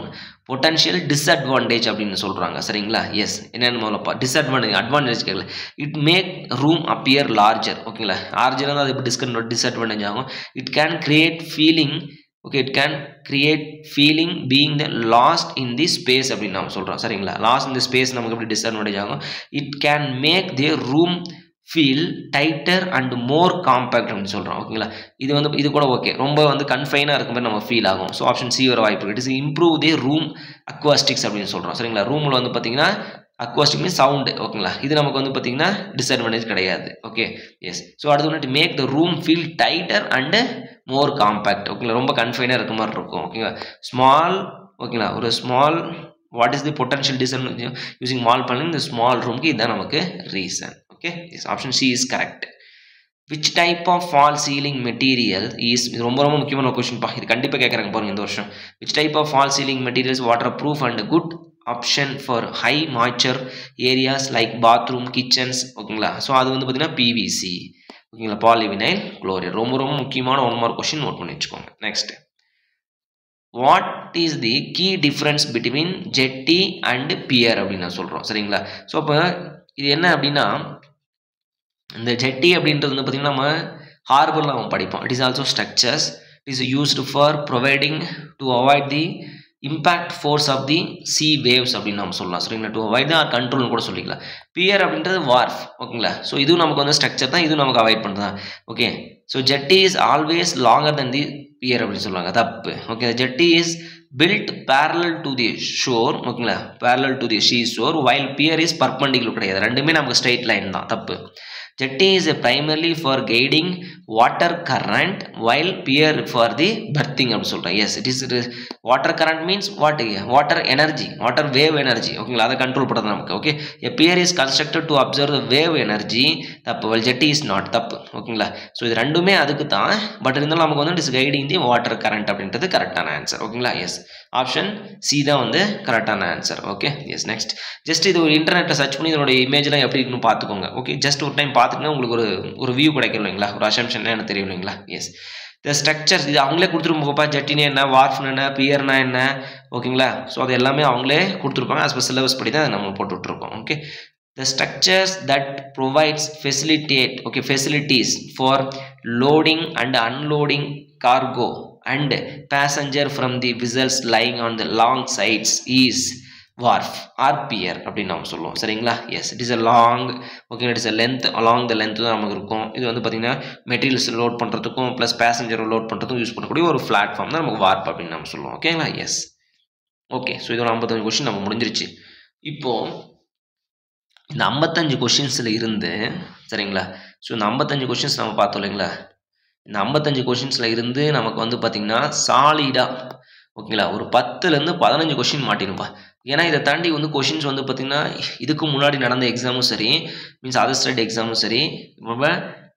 Speaker 1: potential disadvantage அப்படின்னு சொல்றாங்க சரிங்களா. எஸ் என்னென்னு முதல்ல அட்வான்டேஜ் கேட்கல. It make room appear larger ஓகேங்களா. லார்ஜர் தான் அது எப்படி டிஸ்அட்வான்டேஜ் ஆகும். It can create feeling okay it can create feeling being the lost in the space அப்படின்னு நம்ம சொல்றோம் சரிங்களா. lost in the space நமக்கு எப்படி டிஸ்அட்வான்டேஜ் ஆகும். it can make the room feel tighter and more compact அப்படின்னு சொல்கிறோம் ஓகேங்களா. இது வந்து இது கூட ஓகே, ரொம்ப வந்து கன்ஃபைனாக இருக்க மாதிரி நம்ம ஃபீல் ஆகும். ஸோ ஆப்ஷன் சி வர வாய்ப்பு இருக்குது. இம்ப்ரூவ் தி ரூம் அக்வாஸ்டிக்ஸ் அப்படின்னு சொல்கிறோம் சரிங்களா. ரூமில் வந்து பார்த்தீங்கன்னா அக்வாஸ்டிக் மீன்ஸ் சவுண்டு ஓகேங்களா. இது நமக்கு வந்து பார்த்தீங்கன்னா டிஸ்அட்வான்டேஜ் கிடையாது ஓகே. எஸ் ஸோ அடுத்து வந்துட்டு make the room feel tighter and more compact ஓகேங்களா. ரொம்ப கன்ஃபைனாக இருக்க மாதிரி இருக்கும் ஓகேங்களா. ஸ்மால் ஓகேங்களா. ஒரு small what is the potential disadvantage using wall panelling இந்த ஸ்மால் ரூம்க்கு இதுதான் நமக்கு reason okay. Yes option C is correct. which type of fall ceiling material is இது ரொம்ப ரொம்ப முக்கியமான கொஸ்டின் பா. இது கண்டிப்பாக கேட்குறாங்க பாருங்க இந்த வருஷம். which type of fall ceiling materials waterproof and good option for high moisture areas like bathroom kitchens ஓகேங்களா. ஸோ அது வந்து பார்த்தீங்கன்னா PVC ஓகேங்களா. Polyvinyl chloride. ரொம்ப ரொம்ப முக்கியமான 1 மார்க் கொஸ்டின் நோட் பண்ணி வச்சுக்கோங்க. Next what is the key difference between jetty and pier அப்படின்னு நான் சொல்கிறோம் சரிங்களா. ஸோ அப்போ இது என்ன அப்படின்னா இந்த ஜெட்டி அப்படின்றது வந்து பார்த்திங்கன்னா நம்ம ஹார்பரில் நம்ம படிப்போம். It is also structures. It is used for providing to avoid the impact force of the sea waves அப்படின்னு நம்ம சொல்லலாம் சரிங்களா. டு அவாய்ட் ஆர் கண்ட்ரோல்னு கூட சொல்லிக்கலாம். பியர் அப்படின்றது வார்ஃப் ஓகேங்களா. ஸோ இதுவும் நமக்கு வந்து ஸ்ட்ரக்சர் தான், இதுவும் நமக்கு அவாய்ட் பண்ணுறது தான். Okay, so jetty is always longer than the pier அப்படின்னு சொல்லுவாங்க, தப்பு. Okay, jetty is built parallel to the shore ஓகேங்களா, parallel to the sea shore while pier is perpendicular கிடையாது, ரெண்டுமே நமக்கு straight line தான், தப்பு. Jetty is primarily for guiding water current while pier for the berthing அப்படி சொல்றேன். Yes, it is water current means what? Water energy, water wave energy ஓகேங்களா, அதை control பண்ணுறது நமக்கு. Okay, a pier is constructed to observe the wave energy, தப்பு. well jetty is not, தப்பு ஓகேங்களா. So இது ரெண்டுமே அதுக்கு தான், பட் இருந்தாலும் நமக்கு வந்து it is guiding the water current அப்படின்றது கரெக்டான ஆன்சர் ஓகேங்களா. எஸ், ஆப்ஷன் சி தான் வந்து கரெக்டான answer. Okay, yes. Next, just இது ஒரு இன்டர்நெட்டில் சர்ச் பண்ணி இதோட இமேஜ்லாம் எப்படி இருக்குன்னு பார்த்துக்கோங்க. ஓகே, ஜஸ்ட் ஒரு டைம் பார்த்துட்டுனா உங்களுக்கு ஒரு வியூ கிடைக்கும் இல்லைங்களா, ஒரு அசம்ஷன் எனக்கு தெரியும் இல்லைங்களா. எஸ், த ஸ்ட்ரக்சர்ஸ் இது அவங்களே கொடுத்துருப்போம்ப்பா, ஜெட்டினா என்ன, வார்ஃப்னா என்ன, பியர்னா என்ன ஓகேங்களா. ஸோ அது எல்லாமே அவங்களே கொடுத்துருப்பாங்க, ஆஸ் பர் சிலபஸ் படி தான் அதை நம்ம போட்டு விட்டுருக்கோம். Okay, the structures that provides facilities for loading and unloading cargo and passenger from the vessels lying on the long sides is wharf or pier அப்படின்னு நம்ம சொல்லுவோம் சரிங்களா. Yes, it is a long okay, it is a length, along the length தான் நமக்கு இருக்கும். இது வந்து பார்த்தீங்கன்னா மெட்டீரியல்ஸ் லோட் பண்ணுறதுக்கும் ப்ளஸ் பேசஞ்சரை லோட் பண்ணுறதுக்கும் யூஸ் பண்ணக்கூடிய ஒரு பிளாட்ஃபார்ம் தான் நமக்கு வார்ப் அப்படின்னு நம்ம சொல்லுவோம் ஓகேங்களா. S, okay. ஸோ இதோட 55 கொஸ்டின் நம்ம முடிஞ்சிருச்சு. இப்போது இந்த 55 கொஷின்ஸில் இருந்து சரிங்களா, ஸோ இந்த 55 கொஷின்ஸ் நம்ம பார்த்தோம் இல்லைங்களா, இந்த 55 கொஷின்ஸில் இருந்து நமக்கு வந்து பார்த்திங்கன்னா சாலிடாக ஓகேங்களா ஒரு 10லேருந்து 15 கொஷின் மாட்டிருப்பா. ஏன்னா இதை தாண்டி வந்து கொஷின்ஸ் வந்து பார்த்திங்கன்னா இதுக்கு முன்னாடி நடந்த எக்ஸாமும் சரி, மீன்ஸ் அதர் ஸ்டேட் எக்ஸாமும் சரி, இப்போ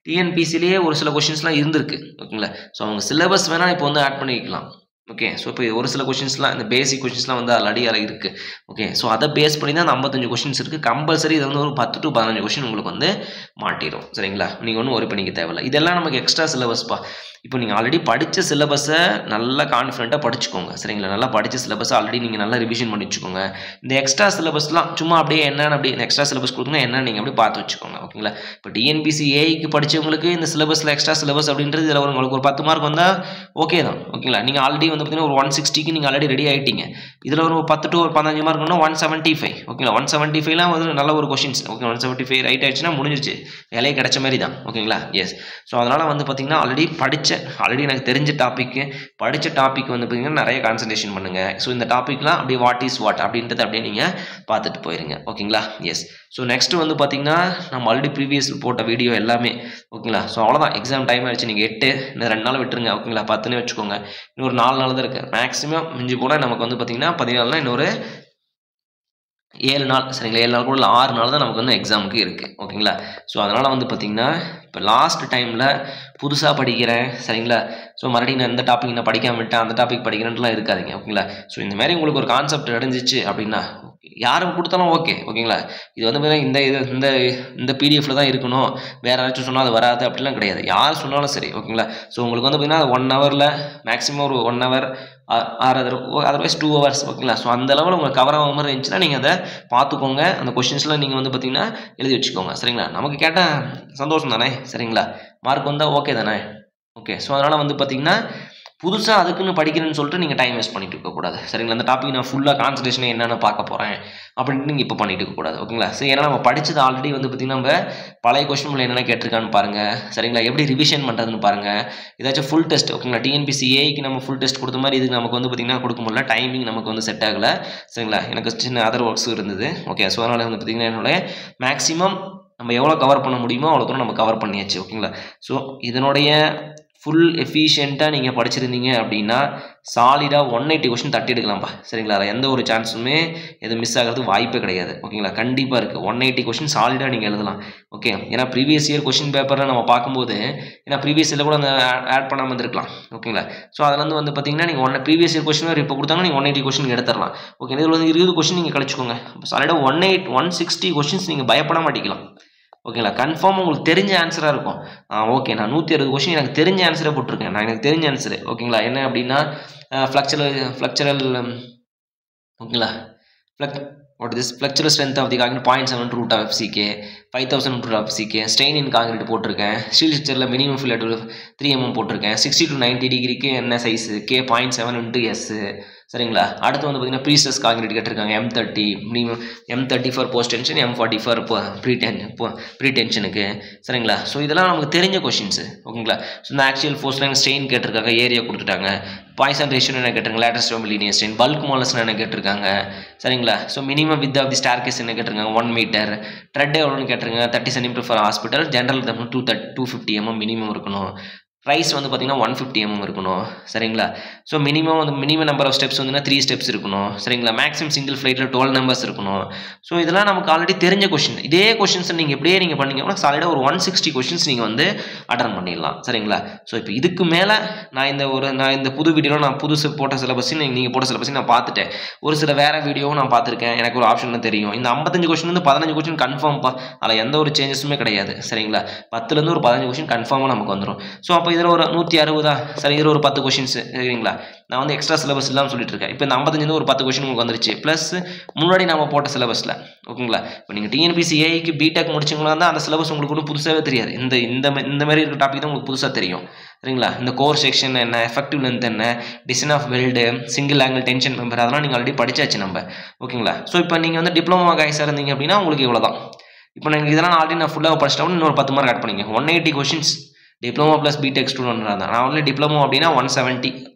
Speaker 1: டிஎன்பிசிலேயே ஒரு சில கொஷின்ஸ்லாம் இருந்திருக்கு ஓகேங்களா. ஸோ அவங்க சிலபஸ் வேணால் இப்போ வந்து ஆட் பண்ணி வைக்கலாம். ஓகே, ஸோ இப்போ ஒரு சில கொஷின்ஸ்லாம் இந்த பேசிக் கொஷின்ஸ்லாம் வந்து ஆல்ரெடி இருக்குது. ஓகே, ஸோ அதை பேஸ் பண்ணி தான் அந்த 55 கொஷின்ஸ் இருக்குது. கம்பல்சரி இது வந்து ஒரு 10 to 15 கொஷின் உங்களுக்கு வந்து மாட்டிடும் சரிங்களா. நீங்கள் ஒன்றும் ஒரி பண்ணிக்க தேவையில்லை. இதெல்லாம் நமக்கு எக்ஸ்ட்ரா சிலபஸ்ப்பா. இப்போ நீங்கள் ஆல்ரெடி படித்த சிலபஸை நல்லா கான்ஃபிடென்ட்டாக படிச்சுக்கோங்க சரிங்களா. நல்லா படித்த சிலபஸை ஆல்ரெடி நீங்கள் நல்லா ரிவிஷன் பண்ணி வச்சுக்கோங்க. இந்த எக்ஸ்ட்ரா சிலபஸ்லாம் சும்மா அப்படியே என்னென்னு அப்படி எக்ஸ்ட்ரா சிலபஸ் கொடுத்தீங்கன்னா என்ன நீங்கள் அப்படி பார்த்து வச்சுக்கோங்க ஓகேங்களா. இப்போ டிஎன்பிசி ஏஐக்கு படித்தவங்களுக்கு இந்த சிலபஸில் எக்ஸ்ட்ரா சிலபஸ் அப்படின்றது இதில் உங்களுக்கு ஒரு 10 மார்க் வந்தால் ஓகே தான் ஓகேங்களா. நீங்கள் ஆல்ரெடி வந்து பார்த்தீங்கன்னா ஒரு 160க்கு நீங்கள் ஆல்ரெடி ரெடி ஆகிட்டீங்க. இதில் ஒரு 10 to 15 மார்க் ஒன்று 175 ஓகேங்களா. 175லாம் வந்து நல்ல ஒரு கொஷின்ஸ் ஓகே. 175 ரைட் ஆயிடுச்சுன்னா முடிஞ்சிருச்சு, வேலையை கிடைச்ச மாதிரி தான் ஓகேங்களா. எஸ், ஸோ அதனால் வந்து பார்த்தீங்கன்னா ஆல்ரெடி எனக்கு தெரிஞ்ச டாப்பிக்கு படித்த டாபிக் வந்து பார்த்தீங்கன்னா நிறைய கான்சன்ட்ரேஷன் பண்ணுங்கள். ஸோ இந்த டாப்பிக்லாம் அப்படியே வாட் இஸ் வாட் அப்படின்றத அப்படியே நீங்கள் பார்த்துட்டு போயிருங்க ஓகேங்களா. எஸ், ஸோ நெக்ஸ்ட் வந்து பார்த்தீங்கன்னா நம்ம ஆல்ரெடி ப்ரீவியஸ் போட்ட வீடியோ எல்லாமே ஓகேங்களா. ஸோ அவ்வளோதான், எக்ஸாம் டைம் ஆயிடுச்சு. நீங்கள் 8 இந்த 2 நாள் விட்டுருங்க ஓகேங்களா. 10னே வச்சுக்கோங்க. இன்னொரு 4 நாள் தான் இருக்குது மேக்ஸிமம். மிஞ்சி போனால் நமக்கு வந்து பார்த்தீங்கன்னா 14 இன்னொரு 7 நாள் சரிங்களா. 7 நாள் கூட 6 நாள் தான் நமக்கு வந்து எக்ஸாமுக்கு இருக்குது ஓகேங்களா. ஸோ அதனால் வந்து பார்த்திங்கன்னா இப்போ லாஸ்ட் டைமில் புதுசாக படிக்கிறேன் சரிங்களா. ஸோ மறுபடியும் நான் இந்த டாபிக் நான் படிக்காம விட்டேன், அந்த டாபிக் படிக்கிறேன்ட்டுலாம் இருக்காதிங்க ஓகேங்களா. ஸோ இந்த மாதிரி உங்களுக்கு ஒரு கான்செப்ட் அடைஞ்சிச்சு அப்படின்னா யாரும் கொடுத்தாலும் ஓகே ஓகேங்களா. இது வந்து பார்த்தீங்கன்னா இந்த பிடிஎஃப்ல தான் இருக்கணும், வேறு யாராச்சும் சொன்னால் அது வராது அப்படிலாம் கிடையாது. யார் சொன்னாலும் சரி ஓகேங்களா. ஸோ உங்களுக்கு வந்து பார்த்தீங்கன்னா 1 ஹவரில் மேக்ஸிமம் ஒரு 1 ஹவர் அதர்வைஸ் 2 ஹவர்ஸ் ஓகேங்களா. ஸோ அந்த லெவலில் உங்களுக்கு கவர் ஆகாத மாதிரி இருந்துச்சுன்னா நீங்கள் அதை பார்த்துக்கோங்க. அந்த கொஷின்ஸ்லாம் நீங்கள் வந்து பார்த்தீங்கன்னா எழுதி வச்சுக்கோங்க சரிங்களா. நமக்கு கேட்டால் சந்தோஷம் தானே சரிங்களா. மார்க் வந்தால் ஓகே தானே. ஓகே, ஸோ அதனால் வந்து பார்த்தீங்கன்னா புதுசாக அதுக்குன்னு படிக்கிறேன்னு சொல்லிட்டு நீங்கள் டைம் வேஸ்ட் பண்ணிட்டு இருக்கக்கூடாது சரிங்களா. அந்த டாபிக் நான் ஃபுல்லாக கான்சன்ட்ரேஷனை என்னென்ன பார்க்க போகிறேன் அப்படின்ட்டு நீங்கள் இப்போ பண்ணிட்டு இருக்கக்கூடாது ஓகேங்களா. சரி, ஏன்னா நம்ம படித்தது ஆல்ரெடி வந்து பார்த்திங்கன்னா நம்ம பழைய கொஸ்டின்ல என்னென்ன கேட்டிருக்கான்னு பாருங்கள் சரிங்களா. எப்படி ரிவிஷன் பண்ணுறதுன்னு பாருங்கள். ஏதாச்சும் ஃபுல் டெஸ்ட் ஓகேங்களா. டிஎன்பிசி ஏஐக்கு நம்ம ஃபுல் டெஸ்ட் கொடுத்த மாதிரி இதுக்கு நமக்கு வந்து பார்த்திங்கன்னா கொடுக்க முடியல, டைமிங் நமக்கு வந்து செட் ஆகலை சரிங்களா. எனக்கு சின்ன அதர் ஒர்க்ஸ் இருந்தது ஓகே. ஸோ அதனால் வந்து பார்த்திங்கன்னா என்னோட மேக்ஸிமம் நம்ம எவ்வளோ கவர் பண்ண முடியுமோ அவ்வளோ தூரம் நம்ம கவர் பண்ணியாச்சு ஓகேங்களா. ஸோ இதனுடைய ஃபுல் எஃபிஷியண்ட்டாக நீங்கள் படிச்சிருந்தீங்க அப்படின்னா சாலிடாக 180 கொஸ்டின் தட்டி எடுக்கலாம்ப்பா சரிங்களா. அதில் எந்த ஒரு சான்ஸுமே எதுவும் மிஸ் ஆகிறதுக்கு வாய்ப்பே கிடையாது ஓகேங்களா. கண்டிப்பாக இருக்குது 180 கொஸ்டின் சாலிடாக நீங்கள் எழுதலாம் ஓகே. ஏன்னா ப்ரீவியஸ் இயர் கொஸ்டின் பேப்பரில் நம்ம பார்க்கும்போது ஏன்னா ப்ரீவியஸ் இயரில் கூட அந்த ஆட் பண்ணாமல் இருந்திருக்கலாம் ஓகேங்களா. ஸோ அதில் வந்து பார்த்தீங்கன்னா நீங்கள் ப்ரீவியஸ் இயர் கொஸ்டின் இப்போ கொடுத்தாங்கன்னா நீங்கள் 180 கொஸ்டின் எடுத்துடலாம் ஓகே. இதில் வந்து 20 கொஸ்டின் நீங்கள் கழிச்சுக்கோங்க. சாலிடாக 160 கொஸ்டின்ஸ் நீங்கள் பயப்பட மாட்டிக்கலாம் ஓகேங்களா. கன்ஃபார்ம் உங்களுக்கு தெரிஞ்ச ஆன்சராக இருக்கும். ஓகே, நான் 160 கொஸ்டின் எனக்கு தெரிஞ்ச ஆன்சரே போட்டிருக்கேன். எனக்கு தெரிஞ்ச ஆன்சரு ஓகேங்களா. என்ன அப்படின்னா ஃப்ளக்சரல் ஓகேங்களா. what is this fluctual strength of the concrete 0.7 root of FCK 5000 root of FCK strain in concrete போட்டிருக்கேன். ஸ்டீல் ஸ்ட்ரக்சரில் மினிமம் ஃபில்லட் 3 mm போட்டிருக்கேன். 60 to 90 டிகிரிக்கு என்ன சைஸு K 0.7 × S சரிங்களா. அடுத்து வந்து பார்த்தீங்கன்னா ப்ரீஸ்ட்ரெஸ் கான்கிரீட் கேட்டிருக்காங்க. M30 minimum, M30 for post tension, M40 for pre டென்ஷனுக்கு. சரிங்களா. ஸோ இதெல்லாம் நமக்கு தெரிஞ்ச கொஷின்ஸு. ஓகேங்களா. ஸோ இந்த ஆக்சுவல் ஃபோர்ஸ் லைன் ஸ்ட்ரெயின் கேட்டிருக்காங்க, ஏரியா கொடுத்துட்டாங்க. பாய்சன் ரேஷியோ என்ன கேட்டிருக்காங்க, லேட்டஸ்ட் லீனியர் ஸ்ட்ரெயின். பல்க் மாலஸ்னா என்ன கேட்டிருக்காங்க. சரிங்களா. So minimum width of the staircase என்ன கேட்டிருக்காங்க, 1 மீட்டர். ட்ரெட் எவ்வளோன்னு கேட்டிருக்காங்க, 30 centimetre for hospital. General 250 mm minimum இருக்கணும். ரைஸ் வந்து பார்த்தீங்கன்னா 150 mm இருக்கணும். சரிங்களா. So minimum number of steps வந்து 3 ஸ்டெப்ஸ் இருக்கணும். சரிங்களா. மேக்ஸிமம் சிங்கிள் ஃப்ளைட்டில் 12 நம்பர்ஸ் இருக்கணும். ஸோ இதெல்லாம் நமக்கு ஆல்ரெடி தெரிஞ்ச கொஷின். இதே கொஷின்ஸ் நீங்கள் எப்படியே நீங்கள் பண்ணீங்கன்னா சாலிடாக ஒரு 160 கொஷின்ஸ் நீங்கள் வந்து அட்டன் பண்ணிடலாம். சரிங்களா. ஸோ இப்போ இதுக்கு மேலே நான் இந்த புது வீடியோவில் நான் புதுசு போட்ட சிலபஸையும் நீங்கள் போட்ட சிலபஸையும் நான் பார்த்துட்டேன். ஒரு சில வேறு வீடியோவும் நான் பார்த்துருக்கேன். எனக்கு ஒரு ஆப்ஷன் தெரியும். இந்த 55 கொஷின் வந்து 15 கொஷின் கன்ஃபார்ம்ப்பா. அதில் எந்த ஒரு சேஞ்சஸுமே கிடையாது. சரிங்களா. 10லேருந்து ஒரு 15 கொஷின் கன்ஃபார்மாக நமக்கு வந்துடும். ஸோ அப்போ இதில் ஒரு 160 சரி, இதில் ஒரு 10 கொஷின்ஸ். சரிங்களா. நான் வந்து எக்ஸ்ட்ரா சிலபஸ் இல்லாமல் சொல்லிட்டு இருக்கேன். இப்போ இந்த 55 ஒரு 10 கொஷின் உங்களுக்கு வந்துருச்சு. ப்ளஸ் முன்னாடி நம்ம போட்ட சிலபஸில். ஓகேங்களா. இப்போ நீங்கள் டிஎன்பிசி ஏஐக்கு பிடெக் முடிச்சிங்களா தான் அந்த சிலபஸ் உங்களுக்கு ஒன்றும் புதுசாகவே தெரியாது. இந்த மாதிரி இருக்க டாபிக் தான் உங்களுக்கு புதுசாக தெரியும். சரிங்களா. இந்த கோர் செக்ஷன் என்ன, எஃபெக்டிவ் லென்த் என்ன, design of weld, single angle tension member, அதெல்லாம் நீங்கள் ஆல்ரெடி படிச்சாச்சு நம்ம. ஓகேங்களா. ஸோ இப்போ நீங்கள் வந்து டிப்ளமோ கைஸாக இருந்தீங்க அப்படின்னா உங்களுக்கு இவ்வளோ தான். இப்போ நீங்கள் இதெல்லாம் ஆல்ரெடி நான் ஃபுல்லாக படிச்சிட்டோம். இன்னொரு 10 மார்க் ஆட் பண்ணிங்க. 180 questions diploma plus BTech student தான். நான் ஒன்லி டிப்ளமோ அப்படின்னா 170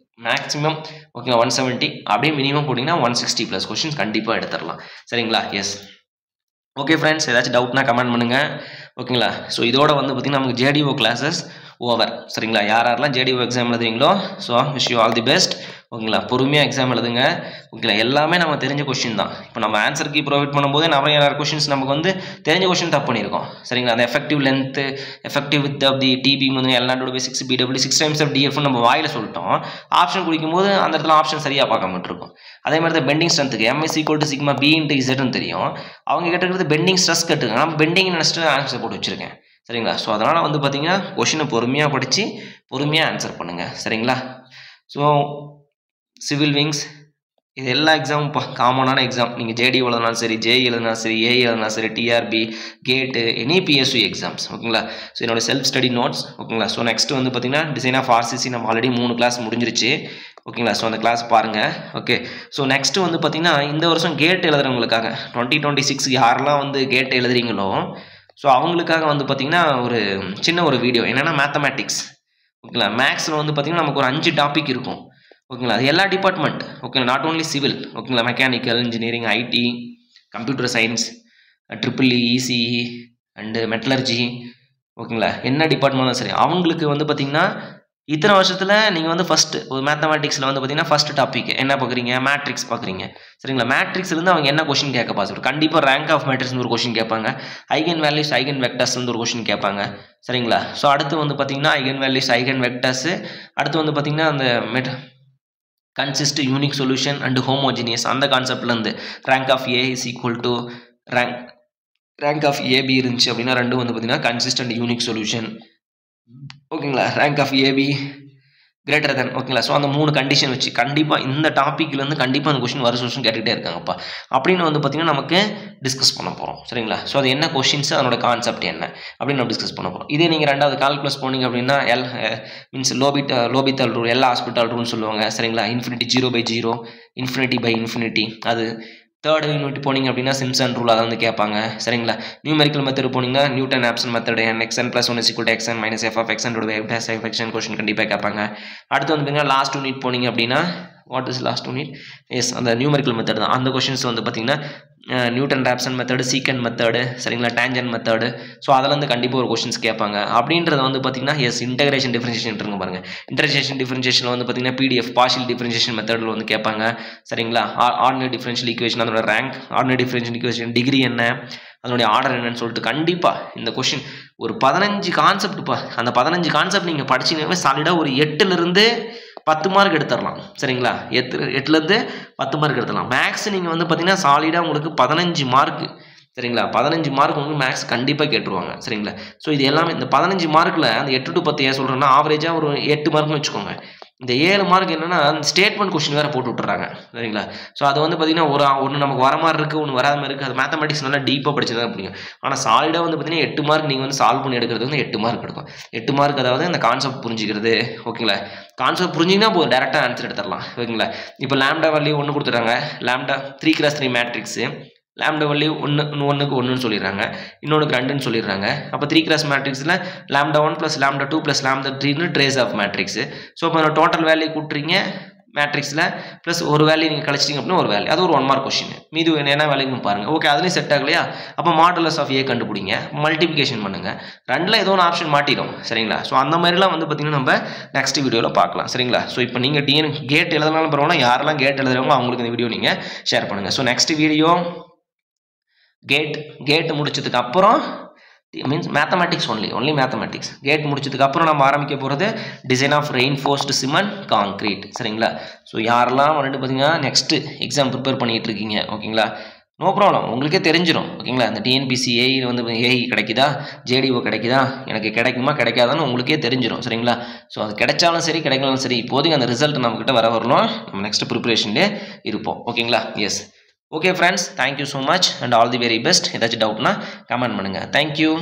Speaker 1: மேக்ஸிமம். ஓகேங்களா. 170 அப்படியே மினிமம் போட்டிங்கன்னா 160 ப்ளஸ் கொஷின்ஸ் கண்டிப்பாக எடுத்துடலாம். சரிங்களா. எஸ். ஓகே ஃப்ரெண்ட்ஸ், ஏதாச்சும் டவுட்னா கமெண்ட் பண்ணுங்கள். ஓகேங்களா. ஸோ இதோட வந்து பார்த்திங்கன்னா நமக்கு ஜேடிஓ கிளாஸஸ் ஓவர். சரிங்களா. யாரெல்லாம் ஜேடிஓ எக்ஸாம் எழுதுறீங்களோ so wish you all the best. ஓகேங்களா. பொறுமையாக எக்ஸாம் எழுதுங்க. ஓகேங்களா. எல்லாமே நம்ம தெரிஞ்ச கொஷின் தான். இப்போ நம்ம ஆன்சர் கீ ப்ரொவைட் பண்ணும்போது நிறைய கொஷின்ஸ் நமக்கு வந்து தெரிஞ்ச கொஷின் தப்பு பண்ணியிருக்கோம். சரிங்களா. அந்த effective length, effective width of the டிபி வந்து L0/6 BW 6 times of DF நம்ம வாயில் சொல்லிட்டோம். ஆப்ஷன் குடிக்கும்போது அந்த இடத்துல ஆப்ஷன் சரியாக பார்க்காம இருக்கும். அதே மாதிரி தான் பெண்டிங் ஸ்ட்ரென்த்துக்கு MS = சிக்மா B × Z தெரியும். அவங்க கேட்டுக்கிறது பெண்டிங் ஸ்ட்ரெஸ் கேட்டுருக்காங்க. நான் பெண்டிங் நினச்சிட்டு ஆன்சர் போட்டு வச்சுருக்கேன். சரிங்களா. ஸோ அதனால் வந்து பார்த்தீங்கன்னா கொஷினை பொறுமையாக படித்து பொறுமையாக ஆன்சர் பண்ணுங்கள். சரிங்களா. ஸோ சிவில் விங்ஸ் இது எல்லா எக்ஸாமும் காமனான எக்ஸாம். நீங்கள் ஜேடி எழுதினாலும் சரி, ஜேஇ எழுதினாலும் சரி, ஏஇ எழுதினாலும் சரி, டிஆர்பி, கேட்டு, எனி PSU எக்ஸாம்ஸ். ஓகேங்களா. ஸோ என்னோட செல்ஃப் ஸ்டடி நோட்ஸ். ஓகேங்களா. ஸோ நெக்ஸ்ட் வந்து பார்த்தீங்கன்னா டிசைன் ஆஃப் RCC நம்ம ஆல்ரெடி 3 கிளாஸ் முடிஞ்சிருச்சு. ஓகேங்களா. ஸோ அந்த கிளாஸ் பாருங்கள். ஓகே. ஸோ நெக்ஸ்ட்டு வந்து பார்த்தீங்கன்னா இந்த வருஷம் கேட் எழுதுறவங்களுக்காக 2026 யாரெல்லாம் வந்து கேட் எழுதுறீங்களோ ஸோ அவங்களுக்காக வந்து பார்த்திங்கன்னா ஒரு சின்ன ஒரு வீடியோ என்னென்னா மேத்தமேட்டிக்ஸ். ஓகேங்களா. மேக்ஸில் வந்து பார்த்திங்கன்னா நமக்கு ஒரு 5 டாபிக் இருக்கும். ஓகேங்களா. அது எல்லா டிபார்ட்மெண்ட். ஓகேங்களா. Not only civil. ஓகேங்களா. Mechanical engineering, IT, computer science, EEE, ECE and metallurgy. ஓகேங்களா. என்ன டிபார்ட்மெண்ட்டும் சரி அவங்களுக்கு வந்து பார்த்திங்கன்னா இத்தனை வருஷத்தில் நீங்கள் வந்து ஃபஸ்ட்டு ஒரு மேத்தமேட்டிக்ஸில் வந்து பார்த்தீங்கன்னா ஃபஸ்ட் டாபிக் என்ன பார்க்குறீங்க, மேட்ரிக்ஸ் பார்க்குறீங்க. சரிங்களா. மேட்ரிக்ஸ்லேருந்து அவங்க என்ன கொஷின் கேட்க பாசிபிள், கண்டிப்பாக ரேங்க் ஆஃப் மேட்ரிக்ஸ்னு ஒரு கொஷின் கேட்பாங்க. ஐகன் வேல்யூஸ், ஐகன் வெக்டர்ஸ்னு ஒரு கொஷின் கேட்பாங்க. சரிங்களா. ஸோ அடுத்து வந்து பார்த்தீங்கன்னா ஐகன் வேல்யூஸ், ஐகன் வெக்டர்ஸு. அடுத்து வந்து பார்த்தீங்கன்னா அந்த consist, unique solution and homogeneous அந்த கான்செப்ட்லேருந்து rank of A = rank of AB இருந்துச்சு அப்படின்னா ரெண்டும் வந்து பார்த்தீங்கன்னா கன்சிஸ்ட் அண்ட் யூனிக் சொல்யூஷன். ஓகேங்களா. Rank of AB greater than. ஓகேங்களா. ஸோ அந்த 3 கண்டிஷன் வச்சு கண்டிப்பாக இந்த டாப்பிக்லேருந்து கண்டிப்பாக அந்த கொஷின் வருஷம் கேட்டுகிட்டே இருக்காங்கப்பா அப்படின்னு வந்து பார்த்திங்கன்னா நமக்கு டிஸ்கஸ் பண்ண போகிறோம். சரிங்களா. ஸோ அது என்ன கொஷின்ஸ், அதனோட கான்செப்ட் என்ன அப்படின்னு நம்ம டிஸ்கஸ் பண்ண போகிறோம். இதே நீங்கள் 2வது கால்குலஸ் போனீங்க அப்படின்னா மீன்ஸ் லோபித்தல் ரூல், எல்லா ஹாஸ்பிட்டல் ரூல்னு சொல்லுவாங்க. சரிங்களா. இன்ஃபினிட்டி 0/0, இன்ஃபினிட்டி அது. 3rd யூனிட் போனீங்க அப்படின்னா சிம்சன் ரூல் அதை வந்து கேட்பாங்க. சரிங்களா. நியூமெரிக்கல் மெத்தட் போனீங்கன்னா Newton Raphson method, xn + 1 = xn - f of xn question கண்டிப்பாக கேட்பாங்க. அடுத்து வந்து பார்த்தீங்கன்னா லாஸ்ட் யூனிட் போனீங்க அப்படின்னா what is last unit, yes அந்த நியூமெரிக்கல் மெத்தட் தான். அந்த கொஷின்ஸ் வந்து பார்த்தீங்கன்னா Newton Raphson method, secant method, சரிங்களா, டேஞ்சன் மெத்தடு. ஸோ அதில் வந்து கண்டிப்பாக ஒரு கொஷின்ஸ் கேட்பாங்க. அப்படின்றத வந்து பார்த்தீங்கன்னா எஸ் இன்டகிரேஷன் டிஃபரன்ஷியேஷன் இருங்க பாருங்கள். இன்டகிரேஷன் டிஃபரன்ஷியேஷன் வந்து பார்த்தீங்கன்னா PDF பார்ஷியல் டிஃபரன்ஷியேஷன் மெத்தடில் வந்து கேட்பாங்க. சரிங்களா. ஆர்டினரி டிஃபரன்ஷியல் ஈக்குவேஷன் அதோட rank, ordinary differential equation degree என்ன, அதனுடைய ஆர்டர் என்னன்னு சொல்லிட்டு கண்டிப்பாக இந்த கொஷின் ஒரு 15 கான்செப்ட்ப்பா. அந்த 15 கான்செப்ட் நீங்கள் படிச்சிங்கன்னாவே சாலிடாக ஒரு 8லேருந்து 10 மார்க் எடுத்துடலாம். சரிங்களா. 8லேருந்து 10 மார்க் எடுத்துடலாம். மேக்ஸ் நீங்கள் வந்து பார்த்தீங்கன்னா சாலிடாக உங்களுக்கு 15 மார்க்கு. சரிங்களா. 15 மார்க் உங்களுக்கு மேக்ஸ் கண்டிப்பாக கேட்டுருவாங்க. சரிங்களா. ஸோ இது எல்லாமே இந்த 15 மார்க்கில் அந்த 8 to 10 ஏன் சொல்கிறேன்னா ஆவரேஜாக ஒரு 8 மார்க்னு வச்சுக்கோங்க. இந்த 7 மார்க் என்னன்னா ஸ்டேட்மெண்ட் கொஸ்டின் வேற போட்டு விட்டுறாங்க சரிங்களா. ஸோ அது வந்து பார்த்தீங்கன்னா ஒன்று நமக்கு வர மாதிரி இருக்குது, ஒன்று வராத மாதிரி இருக்குது. அது மேத்தமெட்டிக்ஸ் நல்லா டீப்பாக படிச்சதான் பிடிக்கும். ஆனால் சாலிடாக வந்து பார்த்தீங்கன்னா 8 மார்க் நீங்கள் வந்து சால்வ் பண்ணி எடுக்கிறது வந்து 8 மார்க் எடுக்கும். 8 மார்க் அதாவது அந்த கான்செப்ட் புரிஞ்சுக்கிறது ஓகேங்களா. கான்செப்ட் புரிஞ்சிங்கன்னா போதும் டேரெக்டாக ஆன்சர் எடுத்துடலாம் ஓகேங்களா. இப்போ லாம்டா வேல்யூ 1 கொடுத்துட்றாங்க, lambda 3x3 matrix, lambda value 1க்கு 1ன்னு சொல்லிடுறாங்க, இன்னொன்றுக்கு 2ன்னு சொல்லிடுறாங்க. அப்போ 3x மேட்ரிக்ஸில் லாம்டா 1 + லாம்டா 2 + லாம்டா 3ன்னு ட்ரேஸ் ஆஃப் மேட்ரிக்ஸு. ஸோ இப்போ டோட்டல் வேல்யூ கூட்டுறீங்க மேட்ரிக்ஸில் ப்ளஸ் ஒரு வேல்யூ நீங்கள் கழிச்சிட்டிங்க அப்படின்னா ஒரு வேல்யூ, அது ஒரு 1 மார்க் கொஸ்டின். மீது என்ன வேல்யூன்னு பாருங்கள். ஓகே அதுலேயும் செட் ஆகலையா, அப்போ மாடுலஸ் ஆஃப் ஏ கண்டுபிடிங்க, மல்டிபிகேஷன் பண்ணுங்கள். ரெண்டில் ஏதோ ஒரு ஆப்ஷன் மாட்டிடும் சரிங்களா. ஸோ அந்த மாதிரிலாம் வந்து பார்த்தீங்கன்னா நம்ம நெக்ஸ்ட் வீடியோவில் பார்க்கலாம் சரிங்களா. ஸோ இப்போ நீங்கள் கேட் எழுதனாலும் பரவாயில்ல, யாரெல்லாம் கேட் எழுதுறவங்க அவங்களுக்கு இந்த வீடியோ நீங்கள் ஷேர் பண்ணுங்கள். ஸோ நெக்ஸ்ட் வீடியோ கேட் முடிச்சதுக்கு அப்புறம் means mathematics only mathematics. GATE முடிச்சதுக்கு அப்புறம் நம்ம ஆரம்பிக்க போகிறது design of reinforced cement concrete சரிங்களா. ஸோ யாரெல்லாம் வந்துட்டு பார்த்தீங்கன்னா நெக்ஸ்ட் எக்ஸாம் ப்ரிப்பேர் பண்ணிட்டு இருக்கீங்க ஓகேங்களா, நோ ப்ராப்ளம், உங்களுக்கே தெரிஞ்சிடும் ஓகேங்களா. இந்த டிஎன்பிசி ஏஐ வந்து ஏஐ கிடைக்குதா, ஜேடிஓ கிடைக்குதா, எனக்கு கிடைக்குமா கிடைக்காதான்னு உங்களுக்கே தெரிஞ்சிடும் சரிங்களா. ஸோ அது கிடைச்சாலும் சரி கிடைக்கலாலும் சரி, இப்போதைக்கு அந்த ரிசல்ட் நம்மக்கிட்ட வரணும், நம்ம நெக்ஸ்ட் ப்ரிப்பரேஷன்லேயே இருப்போம் ஓகேங்களா. S okay friends, thank you so much and all the very best. ஏதாச்சும் டவுட்னா கமெண்ட் பண்ணுங்கள். தேங்க்யூ.